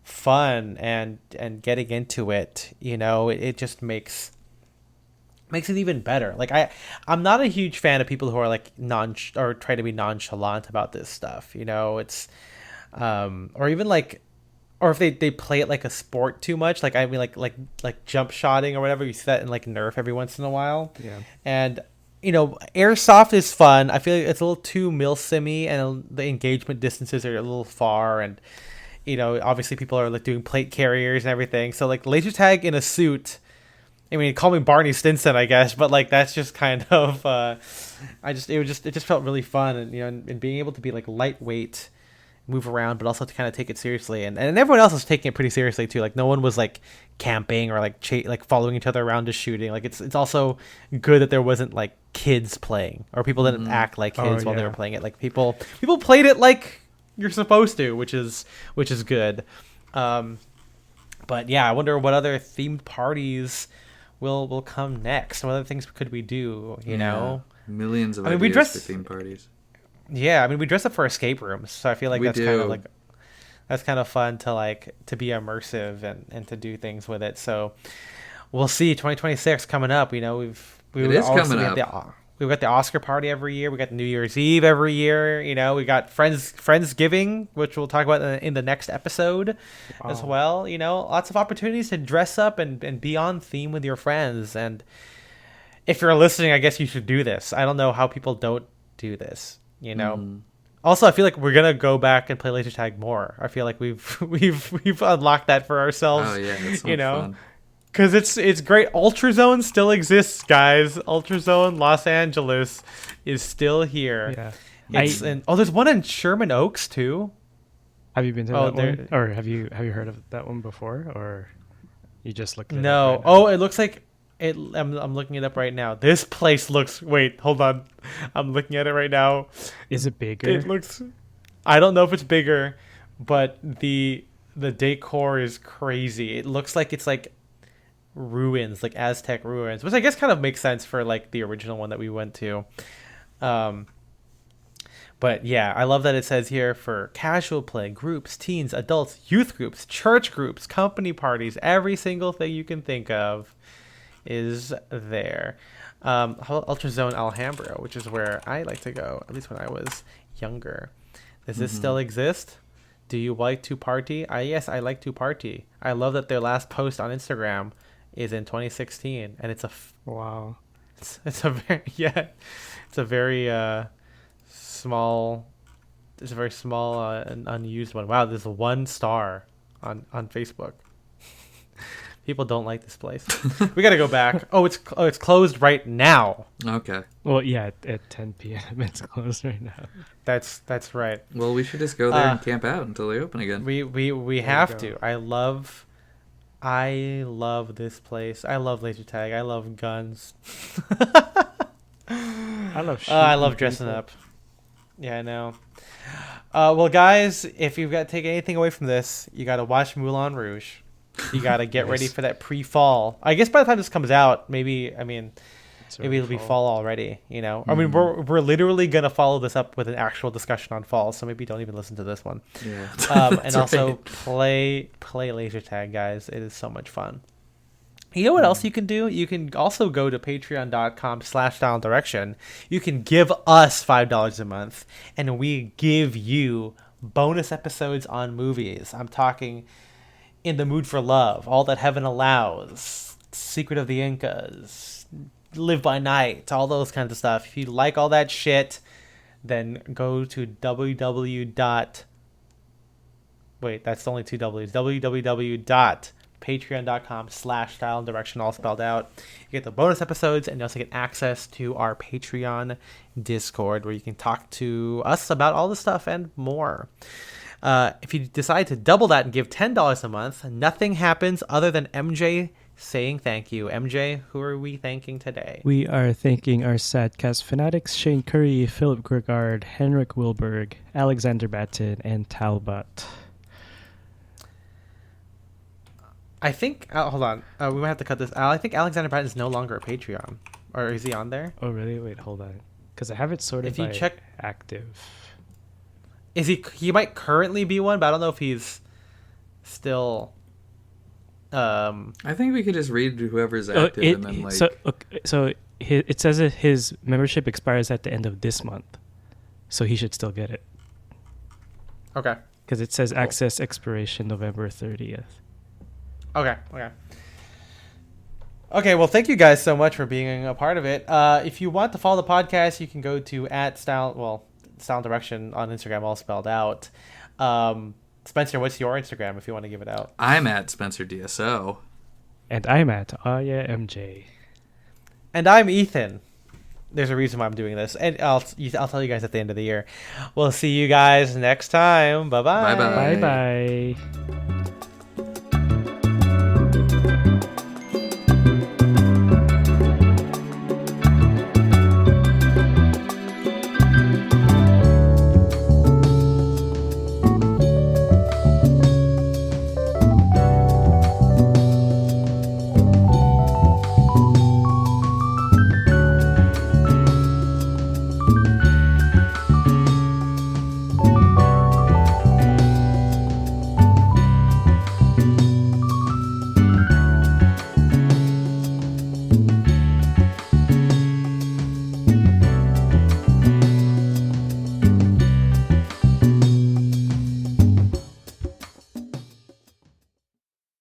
fun and getting into it, it just makes it even better. Like, I'm not a huge fan of people who are like or try to be nonchalant about this stuff, it's or even like, or if they play it like a sport too much, like, I mean, like jump shotting or whatever, you see that in like Nerf every once in a while. And airsoft is fun. I feel like it's a little too milsimmy and the engagement distances are a little far, and obviously people are like doing plate carriers and everything. So like laser tag in a suit, I mean, call me Barney Stinson, I guess, but like that's just kind of it just felt really fun, and and being able to be like lightweight, move around, but also to kind of take it seriously, and everyone else is taking it pretty seriously too. Like, no one was like camping or like like following each other around just shooting. Like, it's also good that there wasn't like kids playing, or people didn't act like kids while they were playing it. Like, people played it like you're supposed to, which is good. But yeah, I wonder what other themed parties will come next. What other things could we do? You know, millions of ideas for theme parties. Yeah, I mean, we dress up for escape rooms, so I feel like that's kind of fun to be immersive and to do things with it. So we'll see. 2026 coming up. You know, we've got the Oscar party every year. We got the New Year's Eve every year. You know, we got Friendsgiving, which we'll talk about in the next episode as well. You know, lots of opportunities to dress up and be on theme with your friends. And if you're listening, I guess you should do this. I don't know how people don't do this, you know. Also, I feel like we're gonna go back and play laser tag more. I feel like we've unlocked that for ourselves. Oh yeah, that's so fun. Because it's great. Ultrazone still exists, guys. Ultrazone Los Angeles is still here. Yeah. There's one in Sherman Oaks too. Have you been to that one? Or have you heard of that one before? Or you just looked at it? No. It looks like it. I'm looking it up right now. This place looks. Wait, hold on. I'm looking at it right now. Is it bigger? It looks. I don't know if it's bigger, but the decor is crazy. It looks like it's like ruins, like Aztec ruins, which I guess kind of makes sense for like the original one that we went to. But yeah, I love that it says here for casual play, groups, teens, adults, youth groups, church groups, company parties, every single thing you can think of is there. Ultrazone Alhambra, which is where I like to go, at least when I was younger. Does this still exist? Do you like to party? Yes, I like to party. I love that their last post on Instagram is in 2016, and it's wow. It's a very it's a very small. It's a very small and unused one. Wow, there's 1 star on Facebook. People don't like this place. We gotta go back. It's closed right now. Okay. Well, yeah, at 10 p.m. it's closed right now. That's right. Well, we should just go there and camp out until they open again. We have to. I love this place. I love laser tag. I love guns. I love dressing up. Yeah, I know. Well, guys, if you've got to take anything away from this, you got to watch Moulin Rouge. You got to get ready for that pre-fall. I guess by the time this comes out, maybe it'll be fall already, you know. I mean, we're literally going to follow this up with an actual discussion on fall, so maybe don't even listen to this one. Yeah. And also play laser tag, guys. It is so much fun. You know what else you can do? You can also go to patreon.com/styleanddirection. You can give us $5 a month, and we give you bonus episodes on movies. I'm talking In the Mood for Love, All That Heaven Allows, Secret of the Incas, Live by Night, all those kinds of stuff. If you like all that shit, then go to wait, that's only 2 W's. www.patreon.com/styleanddirection, all spelled out. You get the bonus episodes, and you also get access to our Patreon Discord, where you can talk to us about all this stuff and more. If you decide to double that and give $10 a month, nothing happens other than MJ saying thank you. MJ, who are we thanking today? We are thanking our Sadcast fanatics, Shane Curry, Philip Gregard, Henrik Wilberg, Alexander Batten, and Talbot. I think, hold on, we might have to cut this. I think Alexander Batten is no longer a Patreon. Or is he on there? Oh, really? Wait, hold on. Because I have it sorted by active. Is he might currently be one, but I don't know if he's still... I think we could just read whoever's active and then like... So it says that his membership expires at the end of this month. So he should still get it. Okay. Because it says access expiration November 30th. Okay. Okay, well, thank you guys so much for being a part of it. If you want to follow the podcast, you can go to Style Direction on Instagram, all spelled out. Spencer, what's your Instagram if you want to give it out? I'm at Spencer DSO. And I'm at Aya MJ. And I'm Ethan. There's a reason why I'm doing this. And I'll tell you guys at the end of the year. We'll see you guys next time. Bye-bye. Bye-bye. Bye-bye.